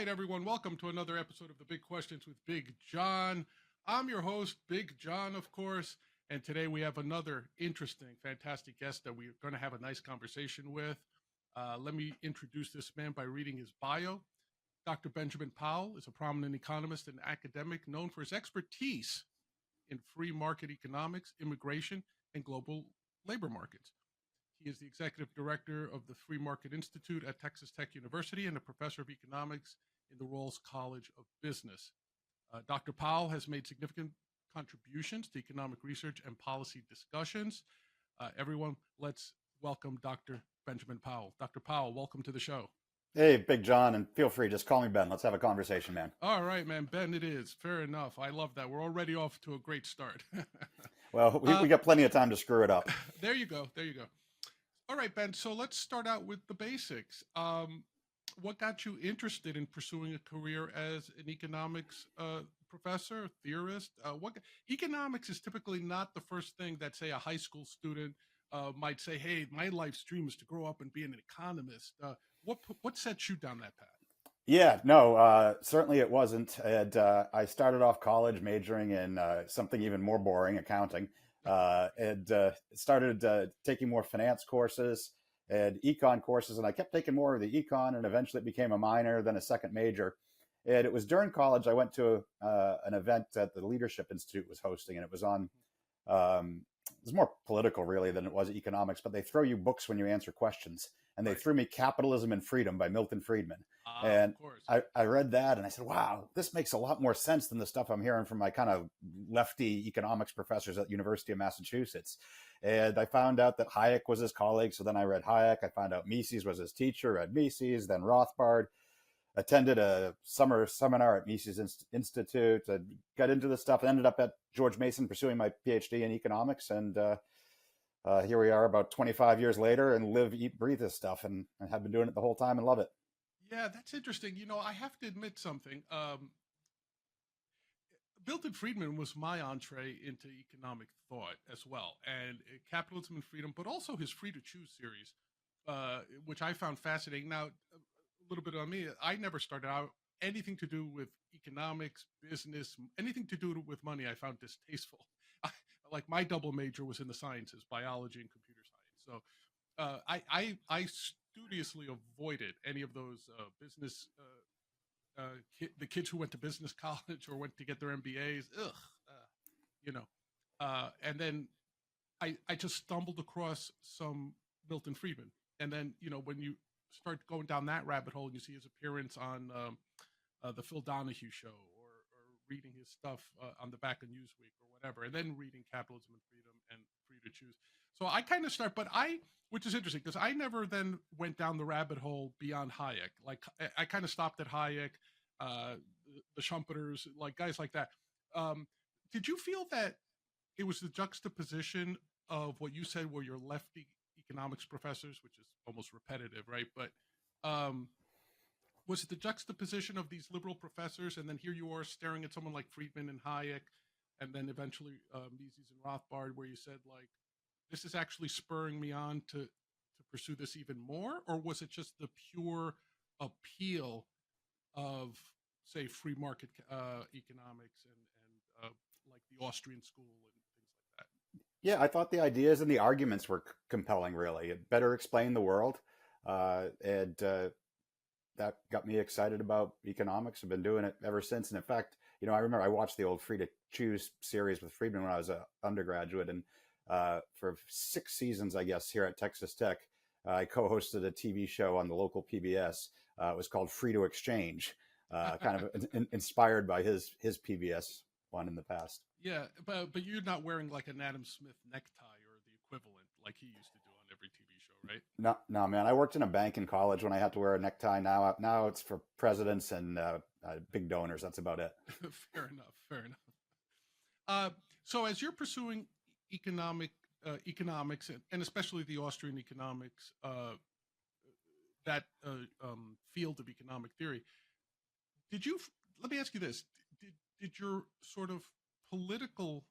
right, everyone. Welcome to another episode of The Big Questions with Big John. I'm your host, Big John, of course. And today we have another interesting, fantastic guest that we're going to have a nice conversation with. Let me introduce this man by reading his bio. Dr. Benjamin Powell is a prominent economist and academic known for his expertise in free market economics, immigration, and global labor markets. He is the executive director of the Free Market Institute at Texas Tech University and a professor of economics in the Rawls College of Business. Dr. Powell has made significant contributions to economic research and policy discussions. Everyone, let's welcome Dr. Benjamin Powell. Dr. Powell, welcome to the show. Hey, Big John, and feel free, just call me Ben. Let's have a conversation, man. All right, man. Ben, it is. Fair enough. I love that. We're already off to a great start. Well, we got plenty of time to screw it up. There you go. There you go. All right, Ben. So let's start out with the basics. What got you interested in pursuing a career as an economics professor, theorist? Economics is typically not the first thing that, say, a high school student might say, hey, my life's dream is to grow up and be an economist. What set you down that path? Yeah, no, certainly it wasn't. And I started off college majoring in something even more boring, accounting. And started taking more finance courses and econ courses, and I kept taking more of the econ, and eventually it became a minor, then a second major. And it was during college I went to an event that the Leadership Institute was hosting, and it was on, it was more political really than it was economics, but they throw you books when you answer questions, and they threw me Capitalism and Freedom by Milton Friedman. And I read that and I said, wow, this makes a lot more sense than the stuff I'm hearing from my kind of lefty economics professors at the University of Massachusetts. And I found out that Hayek was his colleague. So then I read Hayek. I found out Mises was his teacher, read Mises, then Rothbard, attended a summer seminar at Mises Institute, got into this stuff, and ended up at George Mason pursuing my PhD in economics. And here we are about 25 years later and live, eat, breathe this stuff, and have been doing it the whole time and love it. Yeah, that's interesting. You know, I have to admit something. Milton Friedman was my entree into economic thought as well, and Capitalism and Freedom, but also his Free to Choose series, which I found fascinating. Now, a little bit on me, I never started out anything to do with economics, business, anything to do with money. I found distasteful. Like my double major was in the sciences, biology and computer science. So I studiously avoided any of those business. The kids who went to business college or went to get their MBAs, and then I just stumbled across some Milton Friedman. And then, when you start going down that rabbit hole and you see his appearance on the Phil Donahue show or reading his stuff on the back of Newsweek or whatever, and then reading Capitalism and Freedom and Free to Choose. So I kind of start, which is interesting because I never then went down the rabbit hole beyond Hayek. Like I kind of stopped at Hayek, the Schumpeter's, like guys like that. Did you feel that it was the juxtaposition of what you said were your lefty economics professors, which is almost repetitive, right? But was it the juxtaposition of these liberal professors, and then here you are staring at someone like Friedman and Hayek, and then eventually Mises and Rothbard, where you said, like, this is actually spurring me on to pursue this even more? Or was it just the pure appeal of, say, free market economics and like the Austrian school and things like that? Yeah, I thought the ideas and the arguments were compelling, really. It better explained the world. And that got me excited about economics. I've been doing it ever since. And in fact, I remember I watched the old Free to Choose series with Friedman when I was an undergraduate. And for 6 seasons, I guess, here at Texas Tech, I co-hosted a TV show on the local PBS. It was called Free to Exchange, kind of inspired by his PBS one in the past. Yeah, but you're not wearing like an Adam Smith necktie or the equivalent like he used to do on every TV show, right? No, man. I worked in a bank in college when I had to wear a necktie. Now it's for presidents and big donors. That's about it. Fair enough. So as you're pursuing economics and especially the Austrian economics, that field of economic theory, let me ask you this, did your sort of political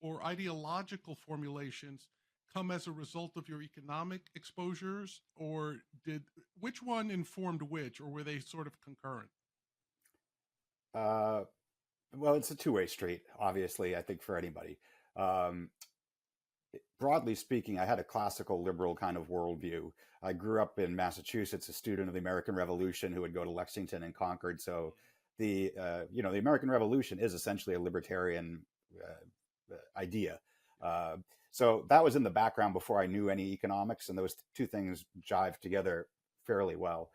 or ideological formulations come as a result of your economic exposures, or which one informed which, or were they sort of concurrent? Well, it's a two-way street, obviously, I think, for anybody. Um, Broadly speaking, I had a classical liberal kind of worldview. I grew up in Massachusetts, a student of the American Revolution who would go to Lexington and Concord. So the American Revolution is essentially a libertarian idea. Uh, so that was in the background before I knew any economics, and those two things jive together fairly well.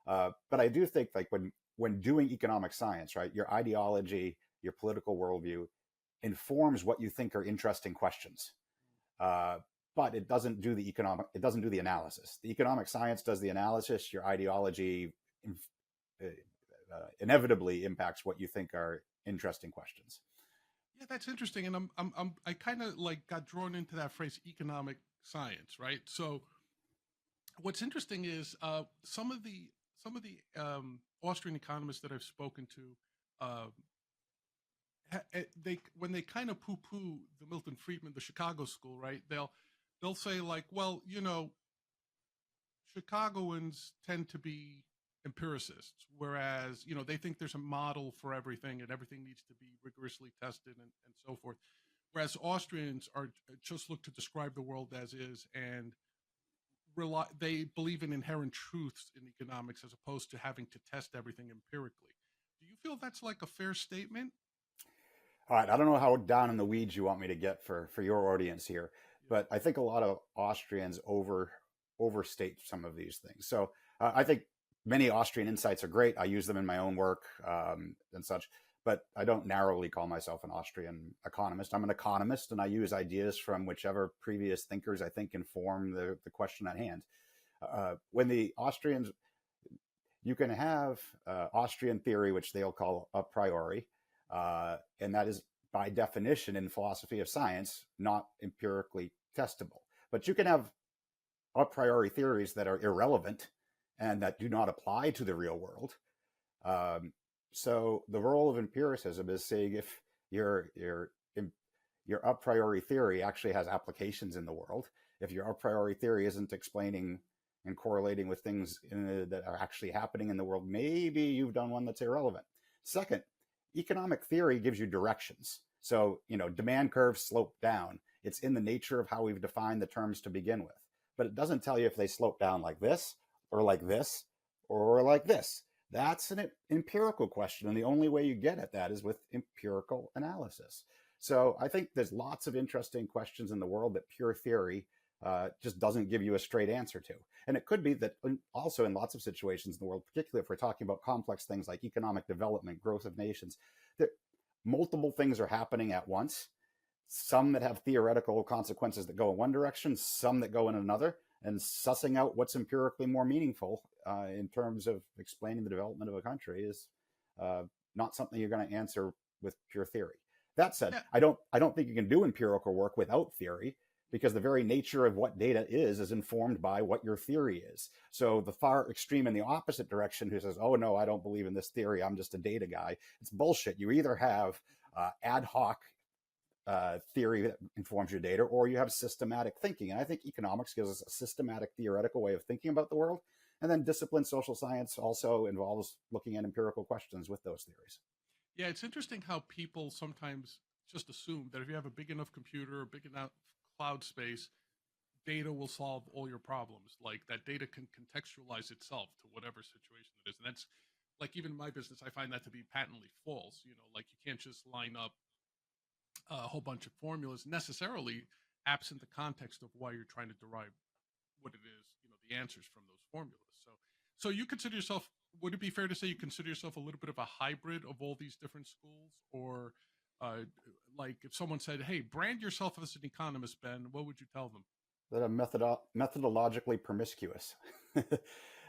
But I do think, like, when doing economic science, right, your ideology, your political worldview informs what you think are interesting questions. Uh, but it doesn't do the analysis. The economic science does the analysis. Your ideology inevitably impacts what you think are interesting questions. Yeah, that's interesting, and I kind of like got drawn into that phrase, economic science, right? So what's interesting is some of the Austrian economists that I've spoken to, uh, they when they kind of poo-poo the Milton Friedman, the Chicago school, right? They'll say like, well, Chicagoans tend to be empiricists, whereas they think there's a model for everything and everything needs to be rigorously tested and so forth. Whereas Austrians are just look to describe the world as is and they believe in inherent truths in economics as opposed to having to test everything empirically. Do you feel that's like a fair statement? All right, I don't know how down in the weeds you want me to get for your audience here, Yeah. but I think a lot of Austrians overstate some of these things. So I think many Austrian insights are great. I use them in my own work and such, but I don't narrowly call myself an Austrian economist. I'm an economist, and I use ideas from whichever previous thinkers I think inform the question at hand. When the Austrians, you can have Austrian theory, which they'll call a priori, and that is by definition in philosophy of science not empirically testable. But you can have a priori theories that are irrelevant and that do not apply to the real world. So the role of empiricism is saying if your a priori theory actually has applications in the world, if your a priori theory isn't explaining and correlating with things that are actually happening in the world, maybe you've done one that's irrelevant. Second, economic theory gives you directions. So, demand curves slope down. It's in the nature of how we've defined the terms to begin with. But it doesn't tell you if they slope down like this, or like this, or like this. That's an empirical question. And the only way you get at that is with empirical analysis. So I think there's lots of interesting questions in the world that pure theory just doesn't give you a straight answer to. And it could be that also in lots of situations in the world, particularly if we're talking about complex things like economic development, growth of nations, that multiple things are happening at once, some that have theoretical consequences that go in one direction, some that go in another, and sussing out what's empirically more meaningful in terms of explaining the development of a country is not something you're going to answer with pure theory. That said, Yeah. I don't think you can do empirical work without theory, because the very nature of what data is informed by what your theory is. So the far extreme in the opposite direction who says, oh no, I don't believe in this theory, I'm just a data guy, it's bullshit. You either have ad hoc theory that informs your data, or you have systematic thinking. And I think economics gives us a systematic theoretical way of thinking about the world. And then disciplined social science also involves looking at empirical questions with those theories. Yeah, it's interesting how people sometimes just assume that if you have a big enough computer or big enough cloud space, data will solve all your problems. Like that data can contextualize itself to whatever situation it is. And that's like even in my business, I find that to be patently false. Like you can't just line up a whole bunch of formulas necessarily absent the context of why you're trying to derive what it is, the answers from those formulas. So you consider yourself, would it be fair to say you consider yourself a little bit of a hybrid of all these different schools? Or like if someone said, hey, brand yourself as an economist, Ben, what would you tell them? That I'm methodologically promiscuous.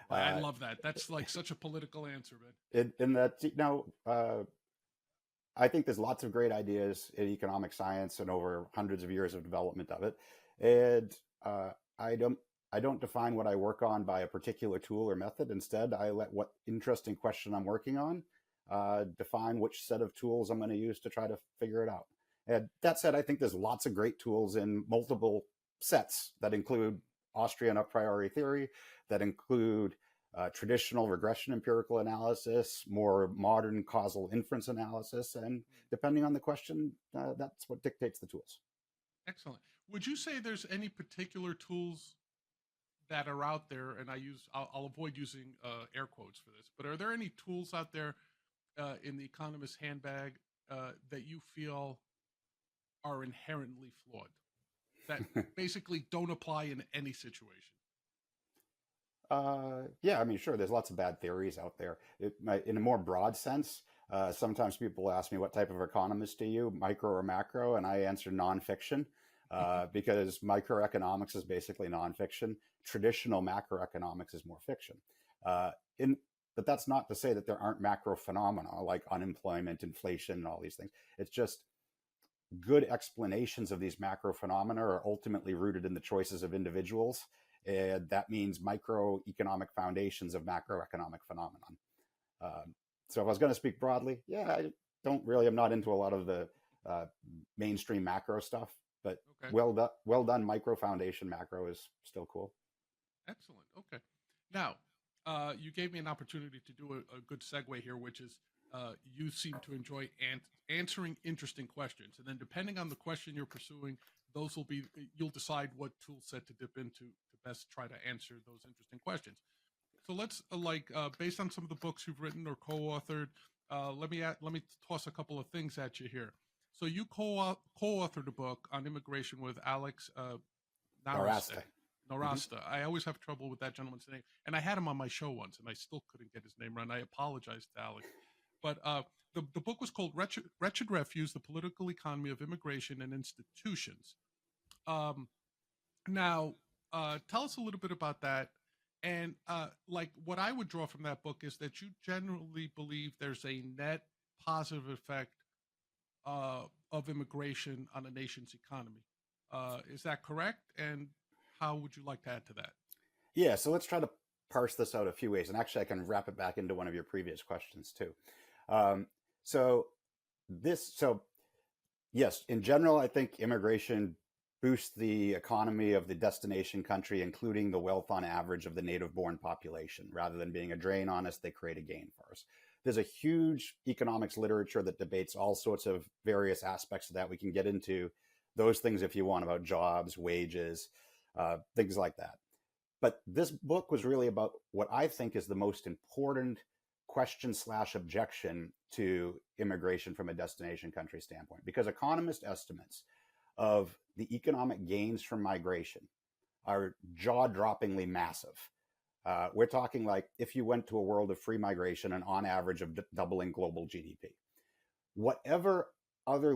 I love that. That's like such a political answer, Ben. In that, I think there's lots of great ideas in economic science and over hundreds of years of development of it. And I don't define what I work on by a particular tool or method. Instead, I let what interesting question I'm working on define which set of tools I'm going to use to try to figure it out. And that said, I think there's lots of great tools in multiple sets that include Austrian a priori theory, that include traditional regression empirical analysis, more modern causal inference analysis, and depending on the question, that's what dictates the tools. Excellent. Would you say there's any particular tools that are out there, and I'll avoid using air quotes for this, but are there any tools out there in the economist's handbag that you feel are inherently flawed, that basically don't apply in any situation? Yeah, I mean, sure, there's lots of bad theories out there. In a more broad sense, sometimes people ask me, what type of economist are you, micro or macro? And I answer nonfiction, because microeconomics is basically nonfiction. Traditional macroeconomics is more fiction. But that's not to say that there aren't macro phenomena like unemployment, inflation, and all these things. It's just good explanations of these macro phenomena are ultimately rooted in the choices of individuals. And that means microeconomic foundations of macroeconomic phenomenon. So if I was going to speak broadly, yeah, I'm not into a lot of the mainstream macro stuff, but okay. well done micro foundation macro is still cool. Excellent. Okay. Now, you gave me an opportunity to do a good segue here, which is you seem to enjoy answering interesting questions. And then depending on the question you're pursuing, you'll decide what tool set to dip into to best try to answer those interesting questions. So let's based on some of the books you've written or co-authored, let me toss a couple of things at you here. So you co-authored a book on immigration with Alex Nowrasteh. Mm-hmm. I always have trouble with that gentleman's name, and I had him on my show once, and I still couldn't get his name right. And I apologize to Alex, but the book was called "Wretched Refuse: The Political Economy of Immigration and Institutions." Now, tell us a little bit about that, and what I would draw from that book is that you generally believe there's a net positive effect of immigration on a nation's economy. Is that correct? And how would you like to add to that? Yeah, so let's try to parse this out a few ways. And actually, I can wrap it back into one of your previous questions, too. Yes, in general, I think immigration boosts the economy of the destination country, including the wealth on average of the native-born population. Rather than being a drain on us, they create a gain for us. There's a huge economics literature that debates all sorts of various aspects of that. We can get into those things if you want, about jobs, wages, things like that. But this book was really about what I think is the most important question/objection to immigration from a destination country standpoint, because economist estimates of the economic gains from migration are jaw-droppingly massive. We're talking like if you went to a world of free migration and on average of doubling global GDP. Whatever other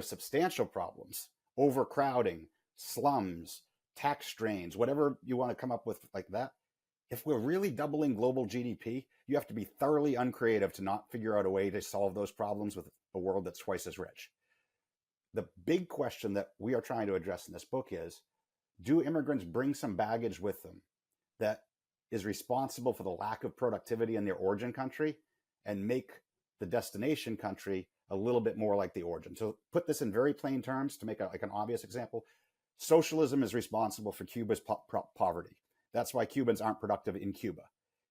substantial problems, overcrowding, slums, tax strains, whatever you want to come up with like that, if we're really doubling global GDP, you have to be thoroughly uncreative to not figure out a way to solve those problems with a world that's twice as rich. The big question that we are trying to address in this book is, do immigrants bring some baggage with them that is responsible for the lack of productivity in their origin country and make the destination country a little bit more like the origin? So put this in very plain terms to make an obvious example. Socialism is responsible for Cuba's poverty. That's why Cubans aren't productive in Cuba.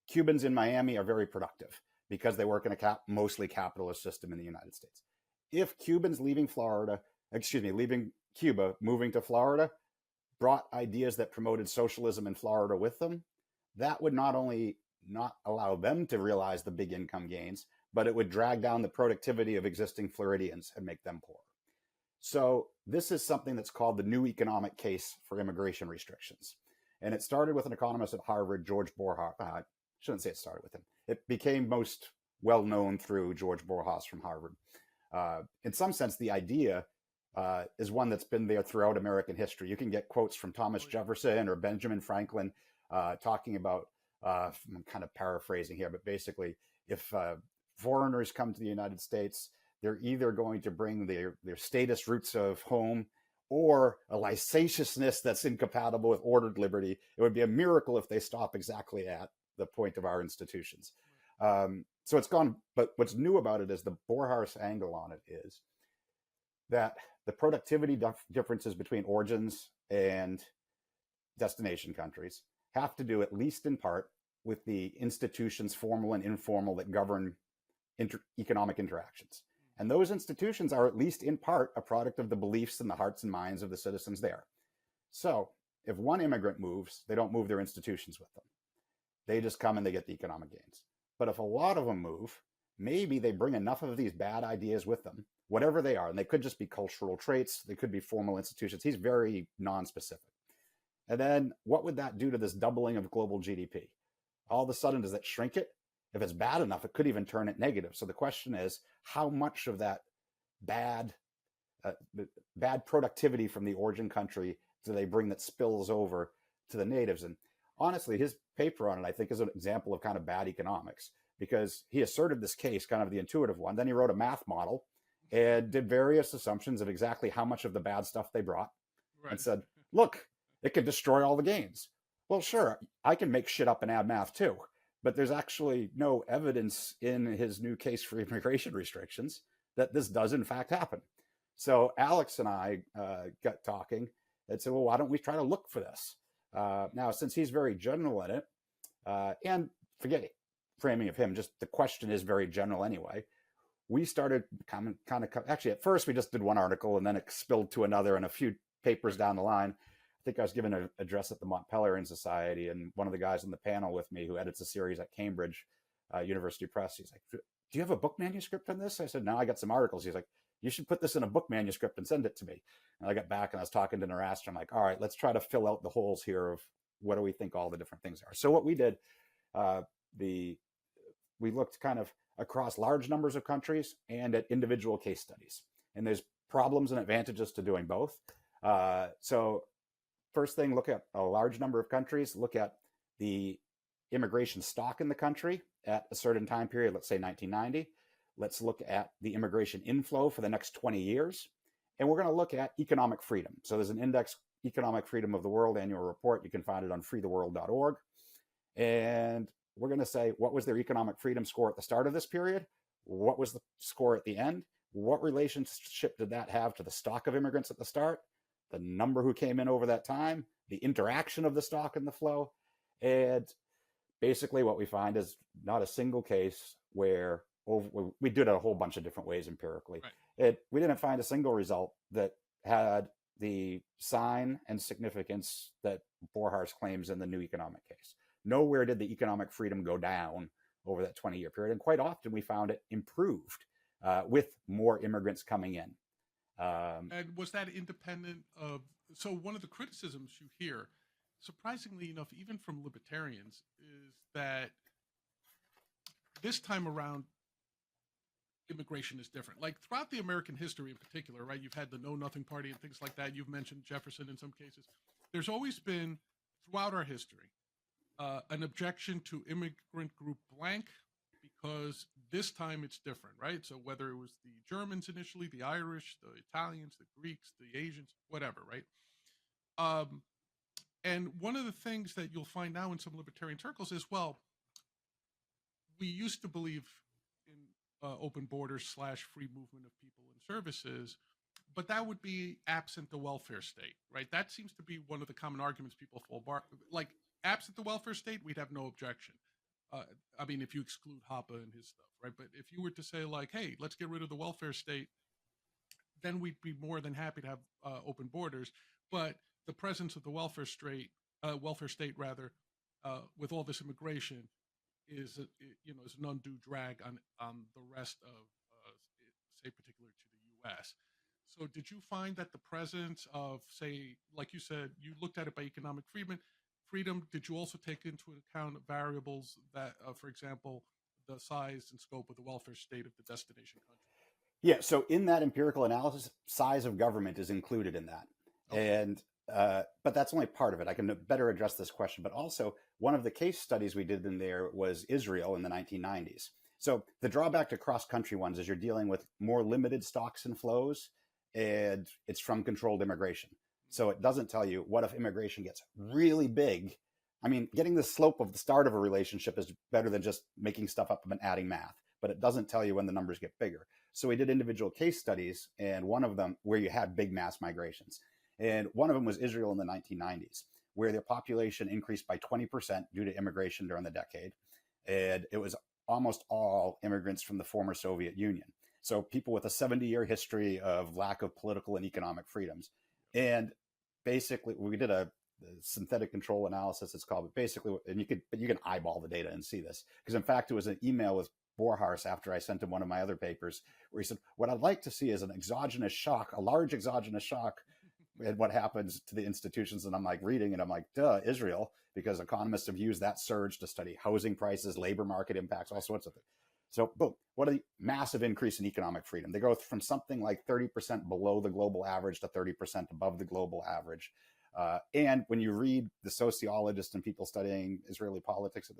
Cubans in Miami are very productive because they work in a mostly capitalist system in the United States. If Cubans leaving Cuba, moving to Florida, brought ideas that promoted socialism in Florida with them, that would not only not allow them to realize the big income gains, but it would drag down the productivity of existing Floridians and make them poor. So this is something that's called the new economic case for immigration restrictions. And it started with an economist at Harvard, George Borjas. I shouldn't say it started with him. It became most well-known through George Borjas from Harvard. In some sense, the idea is one that's been there throughout American history. You can get quotes from Thomas Jefferson or Benjamin Franklin talking about, I'm kind of paraphrasing here, but basically, if foreigners come to the United States, they're either going to bring their status roots of home or a licentiousness that's incompatible with ordered liberty. It would be a miracle if they stop exactly at the point of our institutions. So it's gone, but what's new about it is the Borjas angle on it is that the productivity differences between origins and destination countries have to do, at least in part, with the institutions, formal and informal, that govern economic interactions. And those institutions are, at least in part, a product of the beliefs and the hearts and minds of the citizens there. So if one immigrant moves, they don't move their institutions with them. They just come and they get the economic gains. But if a lot of them move, maybe they bring enough of these bad ideas with them, whatever they are, and they could just be cultural traits, they could be formal institutions. He's very non-specific. And then what would that do to this doubling of global GDP? All of a sudden, does it shrink it? If it's bad enough, it could even turn it negative. So the question is, how much of that bad productivity from the origin country do they bring that spills over to the natives? And honestly, his paper on it, I think, is an example of kind of bad economics, because he asserted this case, kind of the intuitive one. Then he wrote a math model and did various assumptions of exactly how much of the bad stuff they brought, right, and said, look, it could destroy all the gains. Well, sure, I can make shit up and add math too, but there's actually no evidence in his new case for immigration restrictions that this does in fact happen. So Alex and I got talking and said, well, why don't we try to look for this? Now, since he's very general in it, and forget it, framing of him, just the question is very general anyway, we started actually at first we just did one article and then it spilled to another and a few papers down the line. I think I was giving an address at the Montpelier Society, and one of the guys on the panel with me who edits a series at Cambridge University Press, he's like, do you have a book manuscript on this? I said, no, I got some articles. He's like, you should put this in a book manuscript and send it to me. And I got back and I was talking to Narastra. I'm like, all right, let's try to fill out the holes here of what do we think all the different things are. So what we did, we looked kind of across large numbers of countries and at individual case studies. And there's problems and advantages to doing both. So first thing, look at a large number of countries, look at the immigration stock in the country at a certain time period, let's say 1990. Let's look at the immigration inflow for the next 20 years. And we're going to look at economic freedom. So there's an index, Economic Freedom of the World annual report. You can find it on freetheworld.org. And we're going to say, what was their economic freedom score at the start of this period? What was the score at the end? What relationship did that have to the stock of immigrants at the start? The number who came in over that time, the interaction of the stock and the flow. And basically what we find is not a single case where we did it a whole bunch of different ways empirically. Right. We didn't find a single result that had the sign and significance that Borhardt claims in the new economic case. Nowhere did the economic freedom go down over that 20-year period. And quite often we found it improved with more immigrants coming in. And was that independent of, so one of the criticisms you hear, surprisingly enough, even from libertarians, is that this time around, immigration is different. Like throughout the American history in particular, right? You've had the Know Nothing Party and things like that. You've mentioned Jefferson in some cases. There's always been, throughout our history, an objection to immigrant group blank, because this time it's different, right? So whether it was the Germans initially, the Irish, the Italians, the Greeks, the Asians, whatever, right? And one of the things that you'll find now in some libertarian circles is, well, we used to believe in open borders / free movement of people and services, but that would be absent the welfare state, right? That seems to be one of the common arguments people fall bar. Like, absent the welfare state, we'd have no objection. I mean, if you exclude Hoppe and his stuff, right? But if you were to say, like, hey, let's get rid of the welfare state, then we'd be more than happy to have open borders. But the presence of the welfare state, with all this immigration, is an undue drag on the rest of, say, particularly to the U.S. So did you find that the presence of, say, like you said, you looked at it by economic freedom, did you also take into account variables that, for example, the size and scope of the welfare state of the destination country? Yeah, so in that empirical analysis, size of government is included in that. Okay. And but that's only part of it. I can better address this question. But also, one of the case studies we did in there was Israel in the 1990s. So the drawback to cross-country ones is you're dealing with more limited stocks and flows, and it's from controlled immigration. So it doesn't tell you what if immigration gets really big. I mean, getting the slope of the start of a relationship is better than just making stuff up and adding math, but it doesn't tell you when the numbers get bigger. So we did individual case studies, and one of them where you had big mass migrations. And one of them was Israel in the 1990s, where their population increased by 20% due to immigration during the decade. And it was almost all immigrants from the former Soviet Union. So people with a 70-year history of lack of political and economic freedoms. And basically, we did a synthetic control analysis, it's called, but basically, and you can eyeball the data and see this. Because in fact, it was an email with Borhars after I sent him one of my other papers where he said, what I'd like to see is an exogenous shock, a large exogenous shock, and what happens to the institutions. And I'm like reading and I'm like, duh, Israel, because economists have used that surge to study housing prices, labor market impacts, all sorts of things. So boom, what a massive increase in economic freedom. They go from something like 30% below the global average to 30% above the global average. And when you read the sociologists and people studying Israeli politics,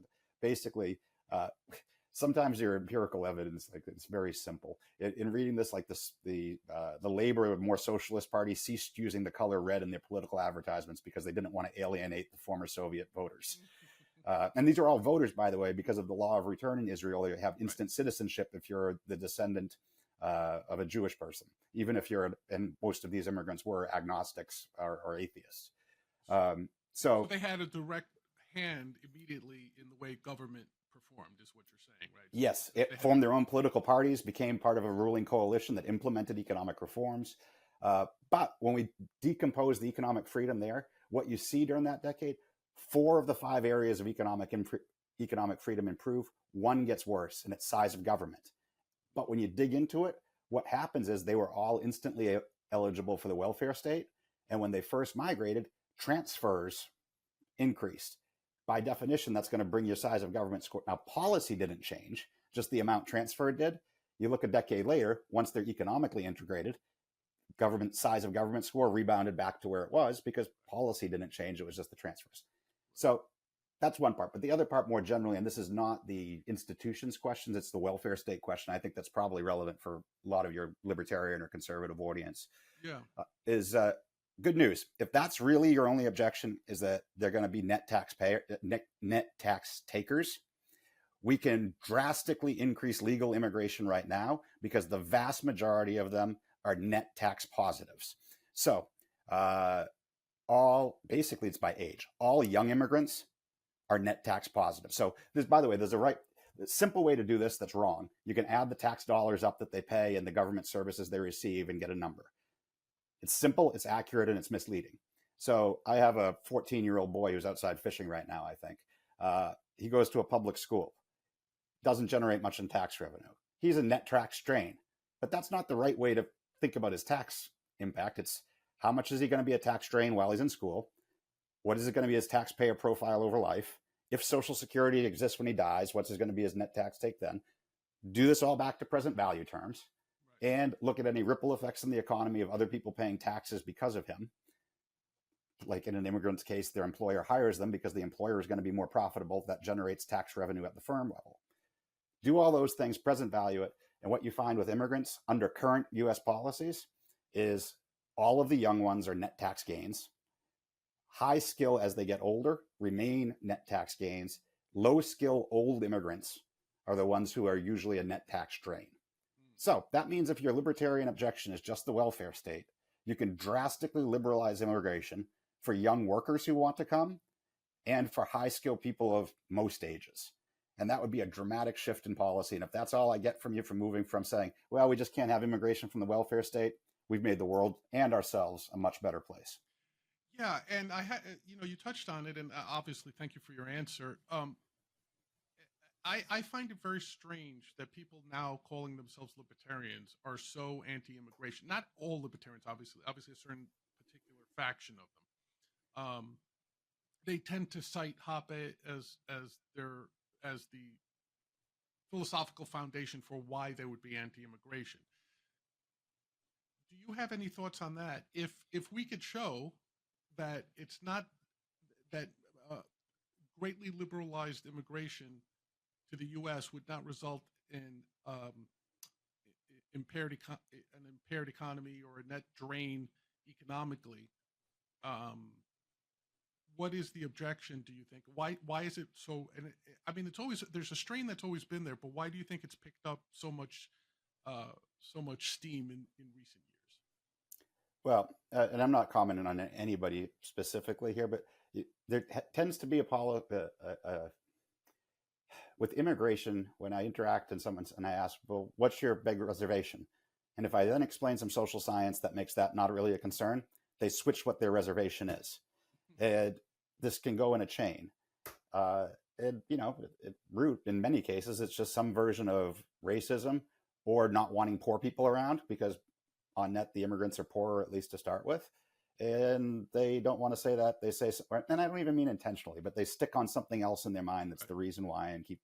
basically, sometimes your empirical evidence, like, it's very simple. In reading this, like this, the Labor, more socialist party ceased using the color red in their political advertisements because they didn't want to alienate the former Soviet voters. And these are all voters, by the way, because of the law of return in Israel. You have instant citizenship if you're the descendant of a Jewish person, even if you're, and most of these immigrants were agnostics or atheists. So they had a direct hand immediately in the way government performed, is what you're saying, right? Yes, it formed their own political parties, became part of a ruling coalition that implemented economic reforms. But when we decompose the economic freedom there, what you see during that decade, 4 of the 5 areas of economic freedom improve. 1 gets worse, and it's size of government. But when you dig into it, what happens is they were all instantly eligible for the welfare state. And when they first migrated, transfers increased. By definition, that's going to bring your size of government score. Now, policy didn't change, just the amount transferred did. You look a decade later, once they're economically integrated, government size of government score rebounded back to where it was because policy didn't change. It was just the transfers. So that's one part. But the other part more generally, and this is not the institutions questions, it's the welfare state question. I think that's probably relevant for a lot of your libertarian or conservative audience. Yeah. Is good news. If that's really your only objection, is that they're going to be net tax takers, we can drastically increase legal immigration right now because the vast majority of them are net tax positives. So basically it's by age. All young immigrants are net tax positive. So by the way, there's a simple way to do this that's wrong. You can add the tax dollars up that they pay and the government services they receive and get a number. It's simple, it's accurate, and it's misleading. So I have a 14-year-old boy who's outside fishing right now, I think. He goes to a public school, doesn't generate much in tax revenue. He's a net tax drain, but that's not the right way to think about his tax impact. It's how much is he going to be a tax drain while he's in school? What is it going to be his taxpayer profile over life? If Social Security exists when he dies, what's going to be his net tax take then? Do this all back to present value terms. And look at any ripple effects in the economy of other people paying taxes because of him. Like in an immigrant's case, their employer hires them because the employer is going to be more profitable. That generates tax revenue at the firm level. Do all those things, present value it. And what you find with immigrants under current U.S. policies is all of the young ones are net tax gains. High skill as they get older remain net tax gains. Low skill old immigrants are the ones who are usually a net tax drain. So that means if your libertarian objection is just the welfare state, you can drastically liberalize immigration for young workers who want to come and for high-skilled people of most ages. And that would be a dramatic shift in policy. And if that's all I get from you from moving from saying, well, we just can't have immigration from the welfare state, we've made the world and ourselves a much better place. Yeah, and you touched on it, and obviously, thank you for your answer. I find it very strange that people now calling themselves libertarians are so anti-immigration. Not all libertarians, obviously a certain particular faction of them. They tend to cite Hoppe as the philosophical foundation for why they would be anti-immigration. Do you have any thoughts on that? If we could show that it's not that greatly liberalized immigration to the U.S. would not result in an impaired economy or a net drain economically. What is the objection, do you think? Why is it so? And it's always, there's a strain that's always been there, but why do you think it's picked up so much steam in recent years? Well, and I'm not commenting on anybody specifically here, but there tends to be with immigration, when I interact and I ask, well, what's your big reservation? And if I then explain some social science that makes that not really a concern, they switch what their reservation is. And this can go in a chain. And, root, in many cases, it's just some version of racism or not wanting poor people around, because on net, the immigrants are poorer, at least to start with. And they don't want to say that. They say, and I don't even mean intentionally, but they stick on something else in their mind that's the reason why, and keep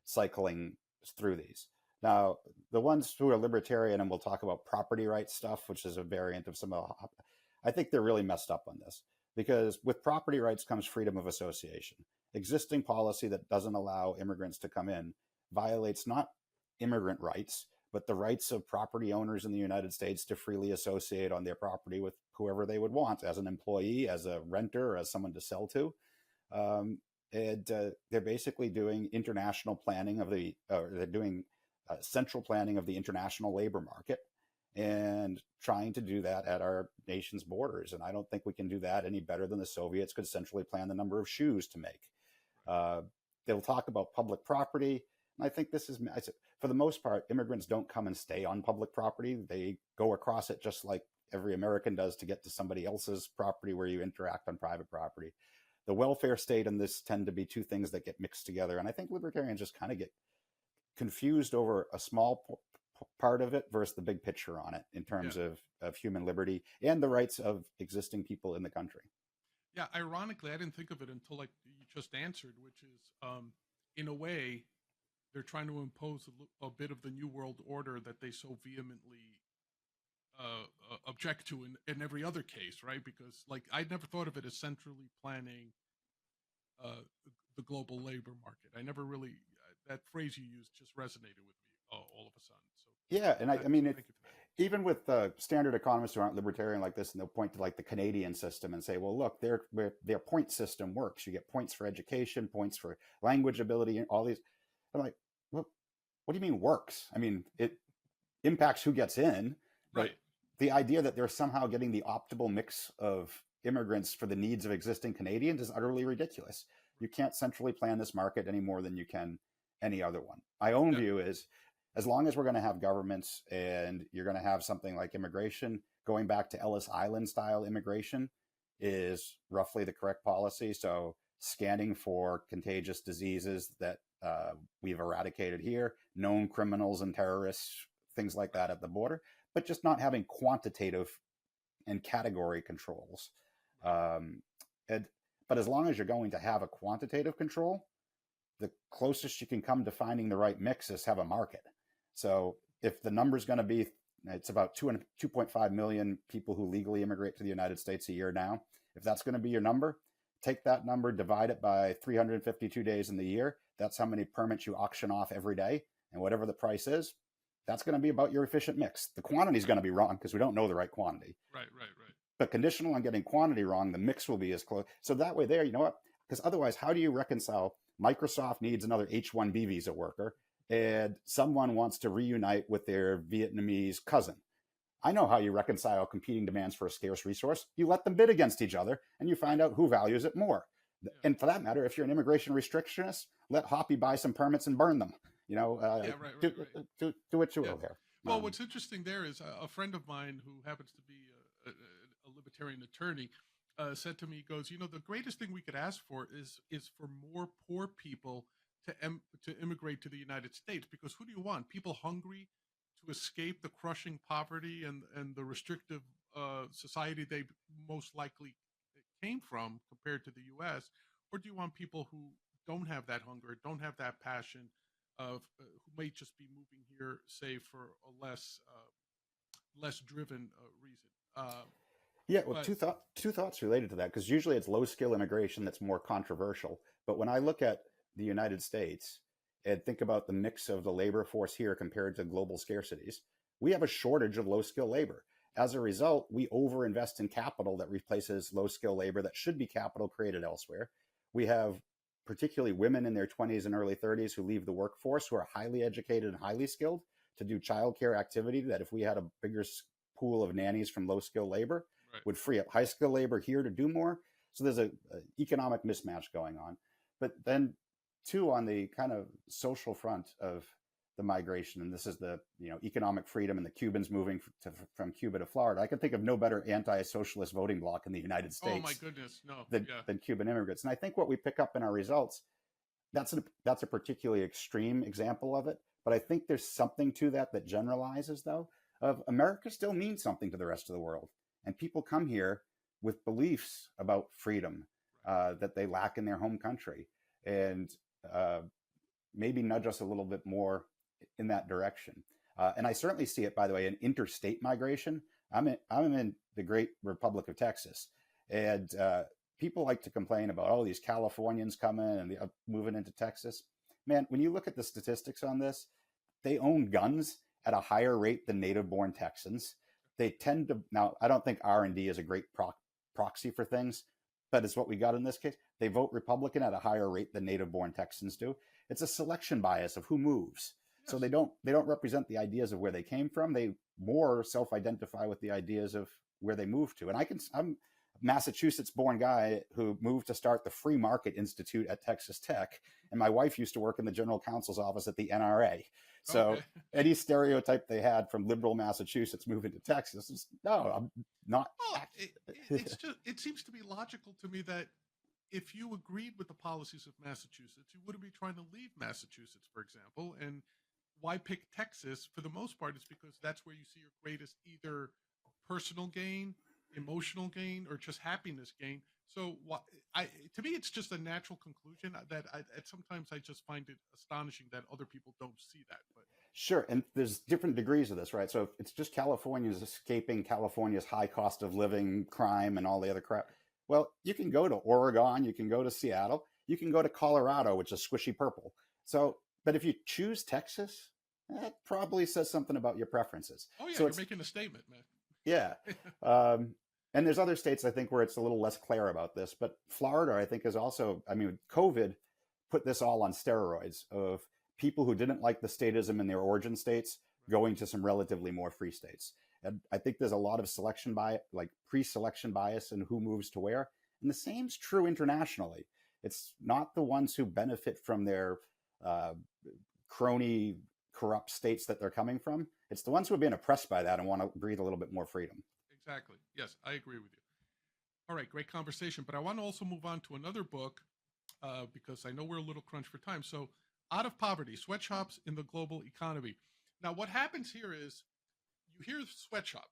cycling through these. Now, the ones who are libertarian, and we'll talk about property rights stuff, which is a variant of I think they're really messed up on this, because with property rights comes freedom of association. Existing policy that doesn't allow immigrants to come in violates not immigrant rights, but the rights of property owners in the United States to freely associate on their property with whoever they would want, as an employee, as a renter, or as someone to sell to. They're basically doing international planning they're doing central planning of the international labor market and trying to do that at our nation's borders. And I don't think we can do that any better than the Soviets could centrally plan the number of shoes to make. They'll talk about public property. And I think for the most part, immigrants don't come and stay on public property. They go across it just like every American does to get to somebody else's property, where you interact on private property. The welfare state and this tend to be two things that get mixed together. And I think libertarians just kind of get confused over a small part of it versus the big picture on it in terms of human liberty and the rights of existing people in the country. Yeah, ironically, I didn't think of it until like you just answered, which is, in a way, they're trying to impose a bit of the New World Order that they so vehemently object to in every other case, right? Because like I never thought of it as centrally planning the global labor market. I never really that phrase you used just resonated with me all of a sudden. So yeah, and I mean, even with standard economists who aren't libertarian like this, and they'll point to like the Canadian system and say, well, look, their point system works. You get points for education, points for language ability, and all these. I'm like, well, what do you mean works? I mean, it impacts who gets in, but right. The idea that they're somehow getting the optimal mix of immigrants for the needs of existing Canadians is utterly ridiculous. You can't centrally plan this market any more than you can any other one. My own view is, as long as we're going to have governments and you're going to have something like immigration, going back to Ellis Island style immigration is roughly the correct policy. So scanning for contagious diseases that we've eradicated here, known criminals and terrorists, things like that at the border, but just not having quantitative and category controls. But as long as you're going to have a quantitative control, the closest you can come to finding the right mix is have a market. So if the number is going to be, it's about 2.5 million people who legally immigrate to the United States a year now. If that's going to be your number, take that number, divide it by 352 days in the year. That's how many permits you auction off every day. And whatever the price is, that's going to be about your efficient mix. The quantity is going to be wrong because we don't know the right quantity. Right. But conditional on getting quantity wrong, the mix will be as close. So that way there, you know what? Because otherwise, how do you reconcile Microsoft needs another H-1B visa worker and someone wants to reunite with their Vietnamese cousin? I know how you reconcile competing demands for a scarce resource. You let them bid against each other and you find out who values it more. Yeah. And for that matter, if you're an immigration restrictionist, let Hoppy buy some permits and burn them. Do what you will here. Well, what's interesting there is a friend of mine who happens to be a libertarian attorney said to me, he goes, the greatest thing we could ask for is for more poor people to immigrate to the United States, because who do you want? People hungry to escape the crushing poverty and the restrictive society they most likely came from compared to the U.S., or do you want people who don't have that hunger, don't have that passion, who may just be moving here, say, for a less driven reason? Two thoughts related to that, because usually it's low skill immigration that's more controversial. But when I look at the United States and think about the mix of the labor force here compared to global scarcities, we have a shortage of low skill labor. As a result, we overinvest in capital that replaces low skill labor that should be capital created elsewhere. We have particularly women in their 20s and early 30s who leave the workforce, who are highly educated and highly skilled to do childcare activity that if we had a bigger pool of nannies from low skill labor, would free up high skill labor here to do more. So there's a economic mismatch going on. But then, too, on the kind of social front of the migration, and this is the economic freedom and the Cubans moving from Cuba to Florida. I can think of no better anti-socialist voting bloc in the United States. Oh my goodness, no, than Cuban immigrants. And I think what we pick up in our results, that's a particularly extreme example of it. But I think there's something to that generalizes, though, of America still means something to the rest of the world, and people come here with beliefs about freedom that they lack in their home country, and maybe nudge us a little bit more in that direction. And I certainly see it, by the way, in interstate migration. I'm in the great Republic of Texas, and people like to complain about, oh, these Californians coming and moving into Texas. Man, when you look at the statistics on this, they own guns at a higher rate than native-born Texans. They tend to, now, I don't think R&D is a great proxy for things, but it's what we got in this case. They vote Republican at a higher rate than native-born Texans do. It's a selection bias of who moves. Yes. So they don't represent the ideas of where they came from. They more self-identify with the ideas of where they moved to. And I'm a Massachusetts-born guy who moved to start the Free Market Institute at Texas Tech, and my wife used to work in the general counsel's office at the NRA. So okay. Any stereotype they had from liberal Massachusetts moving to Texas is, no, I'm not. Well, it seems to be logical to me that if you agreed with the policies of Massachusetts, you wouldn't be trying to leave Massachusetts, for example. And why pick Texas? For the most part, it's because that's where you see your greatest either personal gain, emotional gain, or just happiness gain. So to me, it's just a natural conclusion that sometimes I just find it astonishing that other people don't see that. But sure, and there's different degrees of this, right? So if it's just California's escaping California's high cost of living, crime, and all the other crap. Well, you can go to Oregon, you can go to Seattle, you can go to Colorado, which is squishy purple. So, but if you choose Texas, that probably says something about your preferences. Oh yeah, so you're making a statement, man. Yeah. And there's other states, I think, where it's a little less clear about this. But Florida, I think, is also, I mean, COVID put this all on steroids of people who didn't like the statism in their origin states going to some relatively more free states. And I think there's a lot of selection bias, like pre-selection bias in who moves to where. And the same's true internationally. It's not the ones who benefit from their crony, corrupt states that they're coming from. It's the ones who have been oppressed by that and want to breathe a little bit more freedom. Exactly. Yes, I agree with you. All right, great conversation. But I want to also move on to another book because I know we're a little crunched for time. So, Out of Poverty, Sweatshops in the Global Economy. Now, what happens here is you hear sweatshop,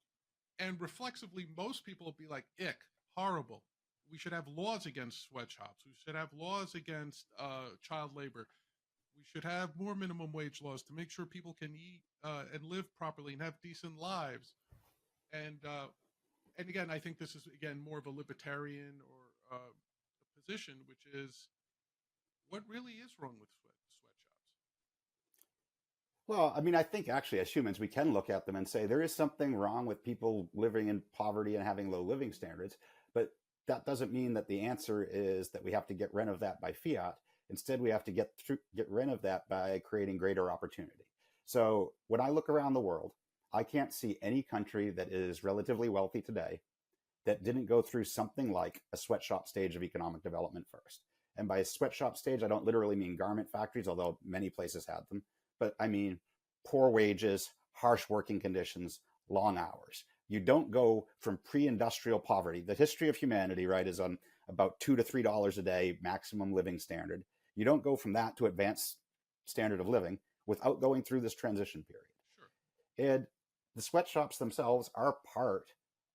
and reflexively, most people will be like, ick, horrible. We should have laws against sweatshops. We should have laws against child labor. We should have more minimum wage laws to make sure people can eat and live properly and have decent lives. And again, I think this is, again, more of a libertarian or a position, which is what really is wrong with sweatshops? Well, I mean, I think actually as humans, we can look at them and say there is something wrong with people living in poverty and having low living standards. But that doesn't mean that the answer is that we have to get rid of that by fiat. Instead, we have to get rid of that by creating greater opportunity. So when I look around the world, I can't see any country that is relatively wealthy today that didn't go through something like a sweatshop stage of economic development first. And by sweatshop stage, I don't literally mean garment factories, although many places had them, but I mean poor wages, harsh working conditions, long hours. You don't go from pre-industrial poverty. The history of humanity, right, is on about $2 to $3 a day maximum living standard. You don't go from that to advanced standard of living without going through this transition period. Sure. And the sweatshops themselves are part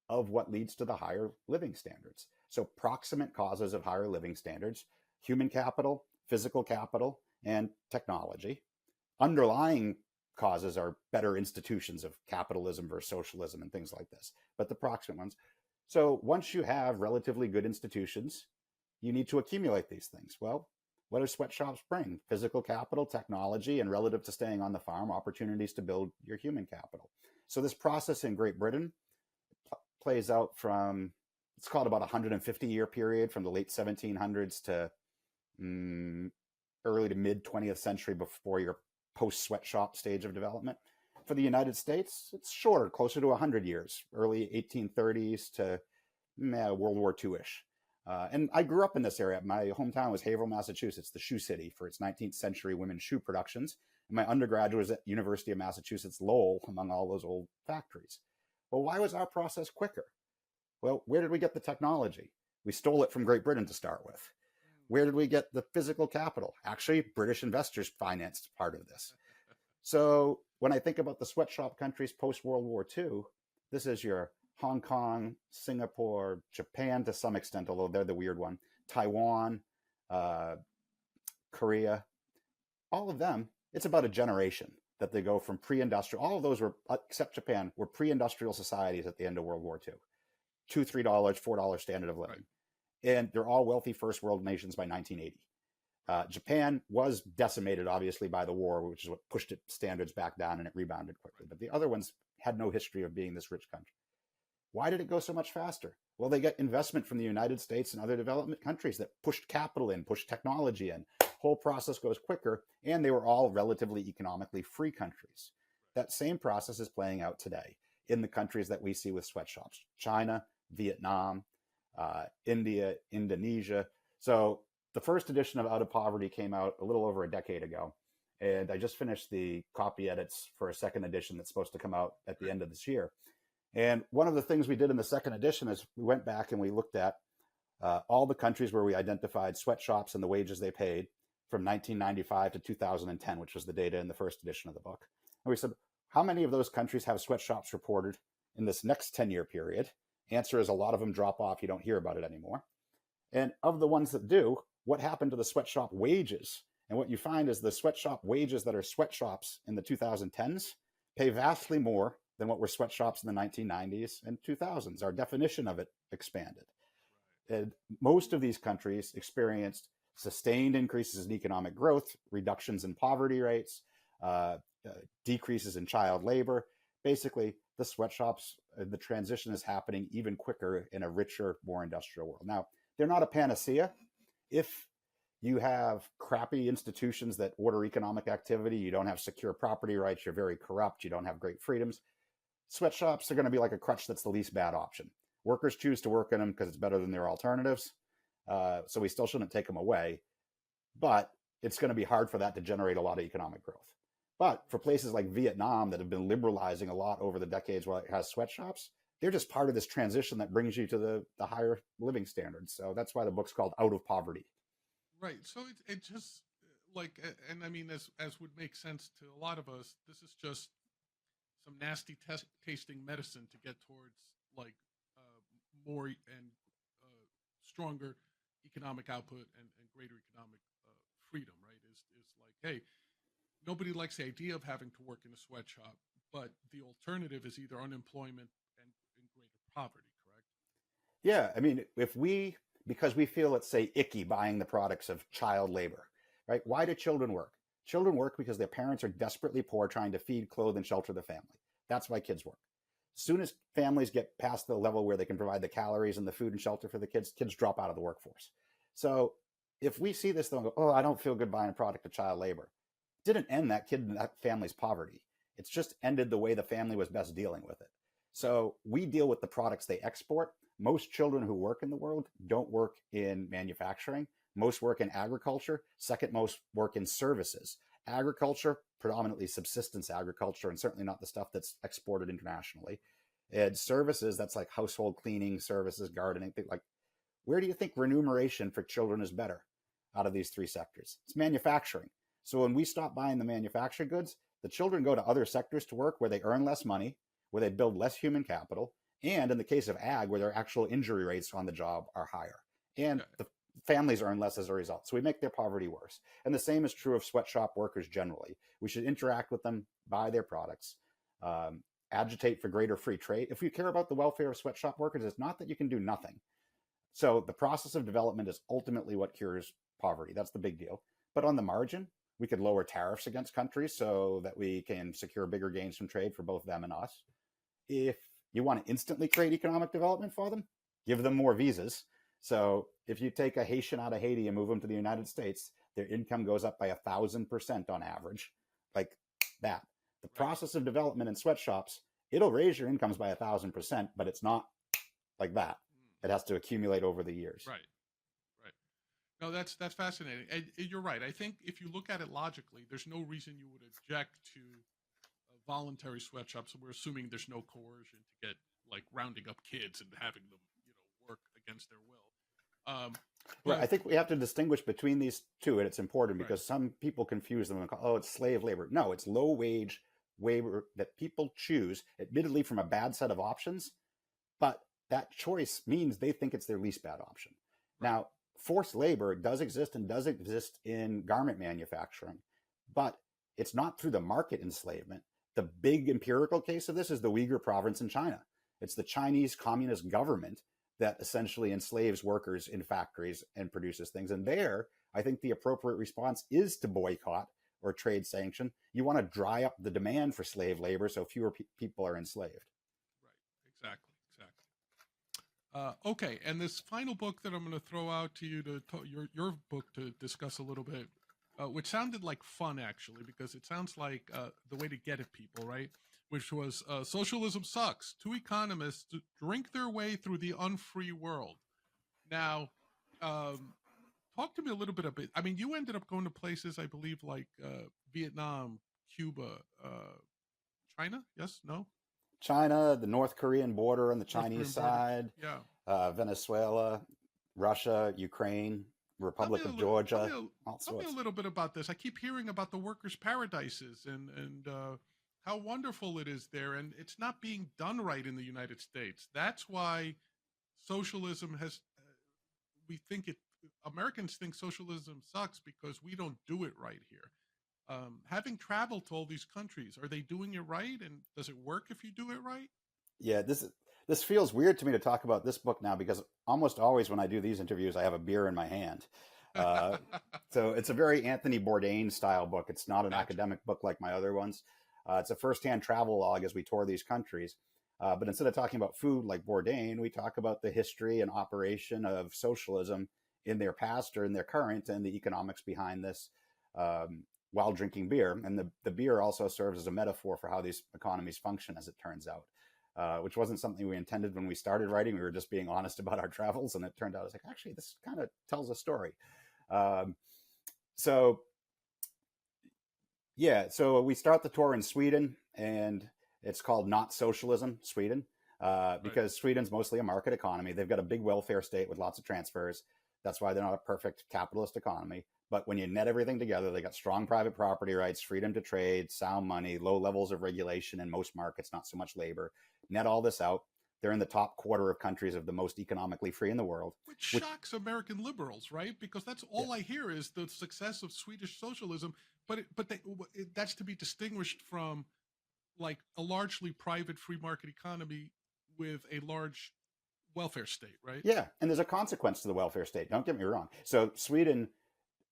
of what leads to the higher living standards. So proximate causes of higher living standards, human capital, physical capital, and technology. Underlying causes are better institutions of capitalism versus socialism and things like this, but the proximate ones. So once you have relatively good institutions, you need to accumulate these things. Well, what do sweatshops bring? Physical capital, technology, and relative to staying on the farm, opportunities to build your human capital. So this process in Great Britain plays out from, it's called about a 150-year period from the late 1700s to early to mid 20th century before your post-sweatshop stage of development. For the United States, it's shorter, closer to 100 years, early 1830s to World War II-ish. And I grew up in this area. My hometown was Haverhill, Massachusetts, the shoe city for its 19th century women's shoe productions. And my undergraduate was at University of Massachusetts Lowell, among all those old factories. Well, why was our process quicker? Well, where did we get the technology? We stole it from Great Britain to start with. Where did we get the physical capital? Actually, British investors financed part of this. So when I think about the sweatshop countries post-World War II, this is your Hong Kong, Singapore, Japan to some extent, although they're the weird one, Taiwan, Korea, all of them, it's about a generation that they go from pre-industrial. All of those were, except Japan, were pre-industrial societies at the end of World War II. $2, $3, $4 standard of living. Right. And they're all wealthy first world nations by 1980. Japan was decimated, obviously, by the war, which is what pushed its standards back down, and it rebounded quickly. But the other ones had no history of being this rich country. Why did it go so much faster? Well, they get investment from the United States and other development countries that pushed capital in, pushed technology in. Whole process goes quicker, and they were all relatively economically free countries. That same process is playing out today in the countries that we see with sweatshops: China, Vietnam, India, Indonesia. So the first edition of Out of Poverty came out a little over a decade ago, and I just finished the copy edits for a second edition that's supposed to come out at the end of this year. And one of the things we did in the second edition is we went back and we looked at all the countries where we identified sweatshops and the wages they paid from 1995 to 2010, which was the data in the first edition of the book. And we said, how many of those countries have sweatshops reported in this next 10-year period? Answer is a lot of them drop off. You don't hear about it anymore. And of the ones that do, what happened to the sweatshop wages? And what you find is the sweatshop wages that are sweatshops in the 2010s pay vastly more than what were sweatshops in the 1990s and 2000s. Our definition of it expanded. And most of these countries experienced sustained increases in economic growth, reductions in poverty rates, decreases in child labor. Basically, the sweatshops, the transition is happening even quicker in a richer, more industrial world. Now, they're not a panacea. If you have crappy institutions that order economic activity, you don't have secure property rights, you're very corrupt, you don't have great freedoms, sweatshops are going to be like a crutch that's the least bad option. Workers choose to work in them because it's better than their alternatives. So we still shouldn't take them away. But it's going to be hard for that to generate a lot of economic growth. But for places like Vietnam that have been liberalizing a lot over the decades while it has sweatshops, they're just part of this transition that brings you to the higher living standards. So that's why the book's called Out of Poverty. Right. So it just like, and I mean, as would make sense to a lot of us, this is just some nasty tasting medicine to get towards like more and stronger economic output and greater economic freedom, right? Is like, hey, nobody likes the idea of having to work in a sweatshop, but the alternative is either unemployment and greater poverty, correct? Yeah, I mean, because we feel it's, say, icky buying the products of child labor, right? Why do children work? Children work because their parents are desperately poor trying to feed, clothe, and shelter the family. That's why kids work. As soon as families get past the level where they can provide the calories and the food and shelter for the kids, kids drop out of the workforce. So if we see this though and go, oh, I don't feel good buying a product of child labor, it didn't end that kid and that family's poverty. It's just ended the way the family was best dealing with it. So we deal with the products they export. Most children who work in the world don't work in manufacturing. Most work in agriculture. Second most work in services. Agriculture, predominantly subsistence agriculture, and certainly not the stuff that's exported internationally. And services, that's like household cleaning services, gardening, things like. Where do you think remuneration for children is better out of these three sectors? It's manufacturing. So when we stop buying the manufactured goods, the children go to other sectors to work where they earn less money, where they build less human capital, and in the case of ag, where their actual injury rates on the job are higher. And the families earn less as a result. So we make their poverty worse. And the same is true of sweatshop workers generally. We should interact with them, buy their products, agitate for greater free trade. If you care about the welfare of sweatshop workers, it's not that you can do nothing. So the process of development is ultimately what cures poverty. That's the big deal. But on the margin, we could lower tariffs against countries so that we can secure bigger gains from trade for both them and us. If you want to instantly create economic development for them, give them more visas. So if you take a Haitian out of Haiti and move them to the United States, their income goes up by 1,000% on average, like that. The process of development in sweatshops, it'll raise your incomes by 1,000%, but it's not like that. It has to accumulate over the years. Right. No, that's fascinating, and you're right. I think if you look at it logically, there's no reason you would object to voluntary sweatshops. We're assuming there's no coercion to get like rounding up kids and having them, work against their will. Right. I But think we have to distinguish between these two, and it's important right, because some people confuse them and call, oh, it's slave labor. No, it's low wage labor that people choose, admittedly from a bad set of options, but that choice means they think it's their least bad option. right, Now, forced labor does exist and does exist in garment manufacturing, but it's not through the market enslavement. The big empirical case of this is the Uyghur province in China. It's the Chinese Communist government that essentially enslaves workers in factories and produces things. And there, I think the appropriate response is to boycott or trade sanction. You want to dry up the demand for slave labor so fewer people are enslaved. right, exactly. Okay, and this final book that I'm going to throw out to you your book to discuss a little bit, which sounded like fun actually, because it sounds like the way to get at people, right? Which was Socialism Sucks. Two economists drink their way through the unfree world. Now, talk to me a little bit about. I mean, you ended up going to places, I believe, like Vietnam, Cuba, China. Yes, no, China, the North Korean border on the North Chinese Korean border. side, Yeah. Venezuela, Russia, Ukraine, Republic of Georgia, all Tell me a sorts. little bit about this. I keep hearing about the workers' paradises and how wonderful it is there, and it's not being done right in the United States. That's why socialism has. We think it. Americans think socialism sucks because we don't do it right here. Having traveled to all these countries, are they doing it right? And does it work if you do it right? Yeah, this feels weird to me to talk about this book now because almost always when I do these interviews, I have a beer in my hand. Uh, so it's a very Anthony Bourdain style book. It's not an Gotcha. academic book like my other ones. It's a firsthand travel log as we tour these countries. But instead of talking about food like Bourdain, we talk about the history and operation of socialism in their past or in their current and the economics behind this while drinking beer. And the beer also serves as a metaphor for how these economies function, as it turns out. Which wasn't something we intended when we started writing. We were just being honest about our travels, and it turned out, I was like, actually, this kind of tells a story. Um, so yeah, so we start the tour in Sweden, and it's called Not Socialism, Sweden, Right. because Sweden's mostly a market economy. They've got a big welfare state with lots of transfers. That's why they're not a perfect capitalist economy. But when you net everything together, they got strong private property rights, freedom to trade, sound money, low levels of regulation in most markets, not so much labor. Net all this out. They're in the top quarter of countries of the most economically free in the world. Which Which, shocks American liberals, right? Because that's yeah, all I hear is the success of Swedish socialism, that's to be distinguished from like a largely private free market economy with a large welfare state, right? yeah, and there's a consequence to the welfare state. Don't get me wrong. So Sweden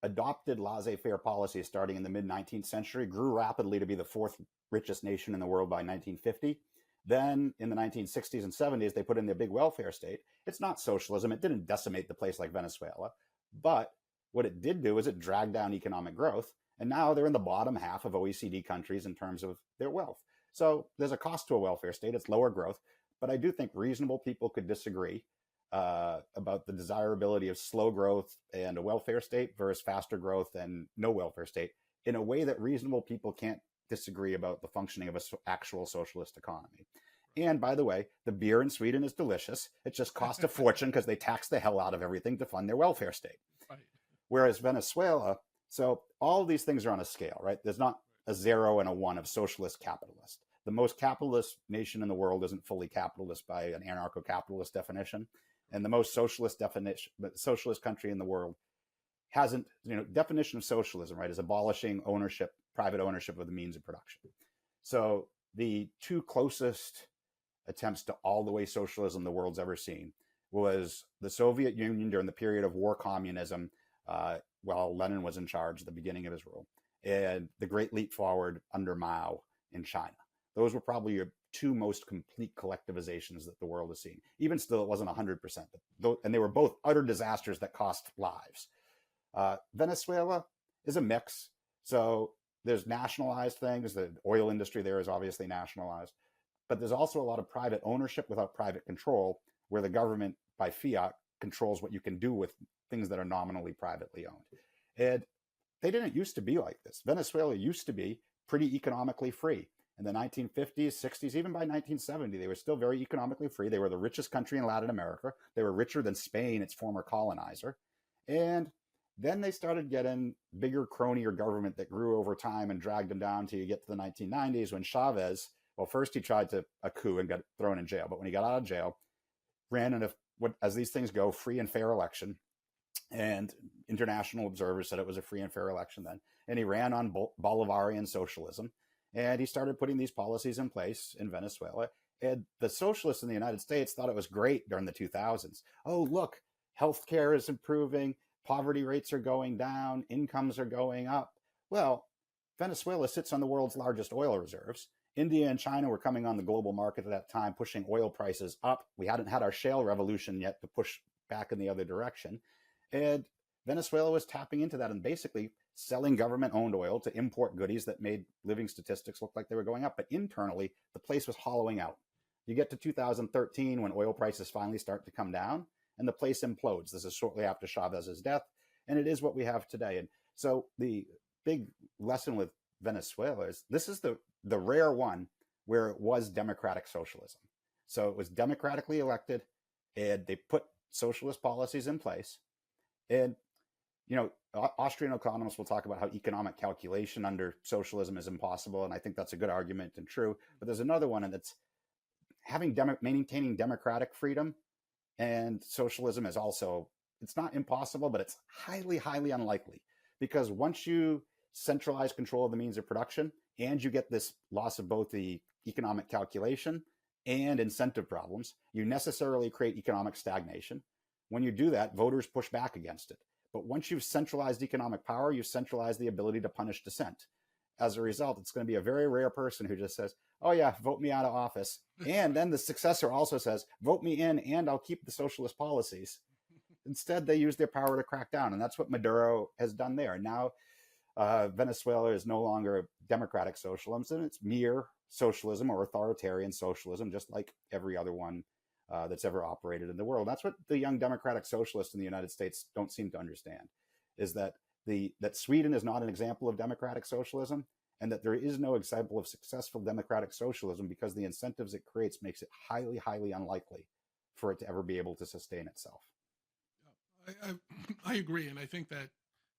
adopted laissez-faire policies starting in the mid-19th century, grew rapidly to be the fourth richest nation in the world by 1950. Then in the 1960s and 70s, they put in their big welfare state. It's not socialism. It didn't decimate the place like Venezuela. But what it did do is it dragged down economic growth. And now they're in the bottom half of OECD countries in terms of their wealth. So there's a cost to a welfare state. It's lower growth. But I do think reasonable people could disagree about the desirability of slow growth and a welfare state versus faster growth and no welfare state in a way that reasonable people can't disagree about the functioning of an actual socialist economy. And by the way, the beer in Sweden is delicious. It just costs a fortune because they tax the hell out of everything to fund their welfare state. Right. Whereas Venezuela, so all these things are on a scale, right? There's not a 0 and a 1 of socialist capitalist. The most capitalist nation in the world isn't fully capitalist by an anarcho-capitalist definition. And the most socialist socialist country in the world hasn't, definition of socialism, right, is abolishing ownership, private ownership of the means of production. So the two closest attempts to all the way socialism the world's ever seen was the Soviet Union during the period of war communism, while Lenin was in charge at the beginning of his rule, and the Great Leap Forward under Mao in China. Those were probably your two most complete collectivizations that the world has seen. Even still, it wasn't 100%, and they were both utter disasters that cost lives. Venezuela is a mix. So there's nationalized things. The oil industry there is obviously nationalized, but there's also a lot of private ownership without private control, where the government by fiat controls what you can do with things that are nominally privately owned. And they didn't used to be like this. Venezuela used to be pretty economically free. In the 1950s, 60s, even by 1970, they were still very economically free. They were the richest country in Latin America. They were richer than Spain, its former colonizer. And then they started getting bigger, cronier government that grew over time and dragged them down till you get to the 1990s when Chavez, well, first he tried a coup and got thrown in jail. But when he got out of jail, ran in as these things go, free and fair election. And international observers said it was a free and fair election then. And he ran on Bolivarian socialism. And he started putting these policies in place in Venezuela. And the socialists in the United States thought it was great during the 2000s. Oh, look, healthcare is improving. Poverty rates are going down. Incomes are going up. Well, Venezuela sits on the world's largest oil reserves. India and China were coming on the global market at that time, pushing oil prices up. We hadn't had our shale revolution yet to push back in the other direction. And Venezuela was tapping into that and basically selling government-owned oil to import goodies that made living statistics look like they were going up. But internally, the place was hollowing out. You get to 2013 when oil prices finally start to come down, and the place implodes. This is shortly after Chavez's death, and it is what we have today. And so the big lesson with Venezuela is this is the rare one where it was democratic socialism. So it was democratically elected, and they put socialist policies in place. And, you know, Austrian economists will talk about how economic calculation under socialism is impossible. And I think that's a good argument and true. But there's another one, and it's maintaining democratic freedom and socialism is also, it's not impossible, but it's highly, highly unlikely. Because once you centralize control of the means of production and you get this loss of both the economic calculation and incentive problems, you necessarily create economic stagnation. When you do that, voters push back against it. But once you've centralized economic power, you've centralized the ability to punish dissent. As a result, it's going to be a very rare person who just says, oh yeah, vote me out of office. And then the successor also says, vote me in and I'll keep the socialist policies. Instead, they use their power to crack down. And that's what Maduro has done there. Now, Venezuela is no longer democratic socialism. It's mere socialism or authoritarian socialism, just like every other one that's ever operated in the world. That's what the young democratic socialists in the United States don't seem to understand, is that that Sweden is not an example of democratic socialism, and that there is no example of successful democratic socialism because the incentives it creates makes it highly, highly unlikely for it to ever be able to sustain itself. I agree, and I think that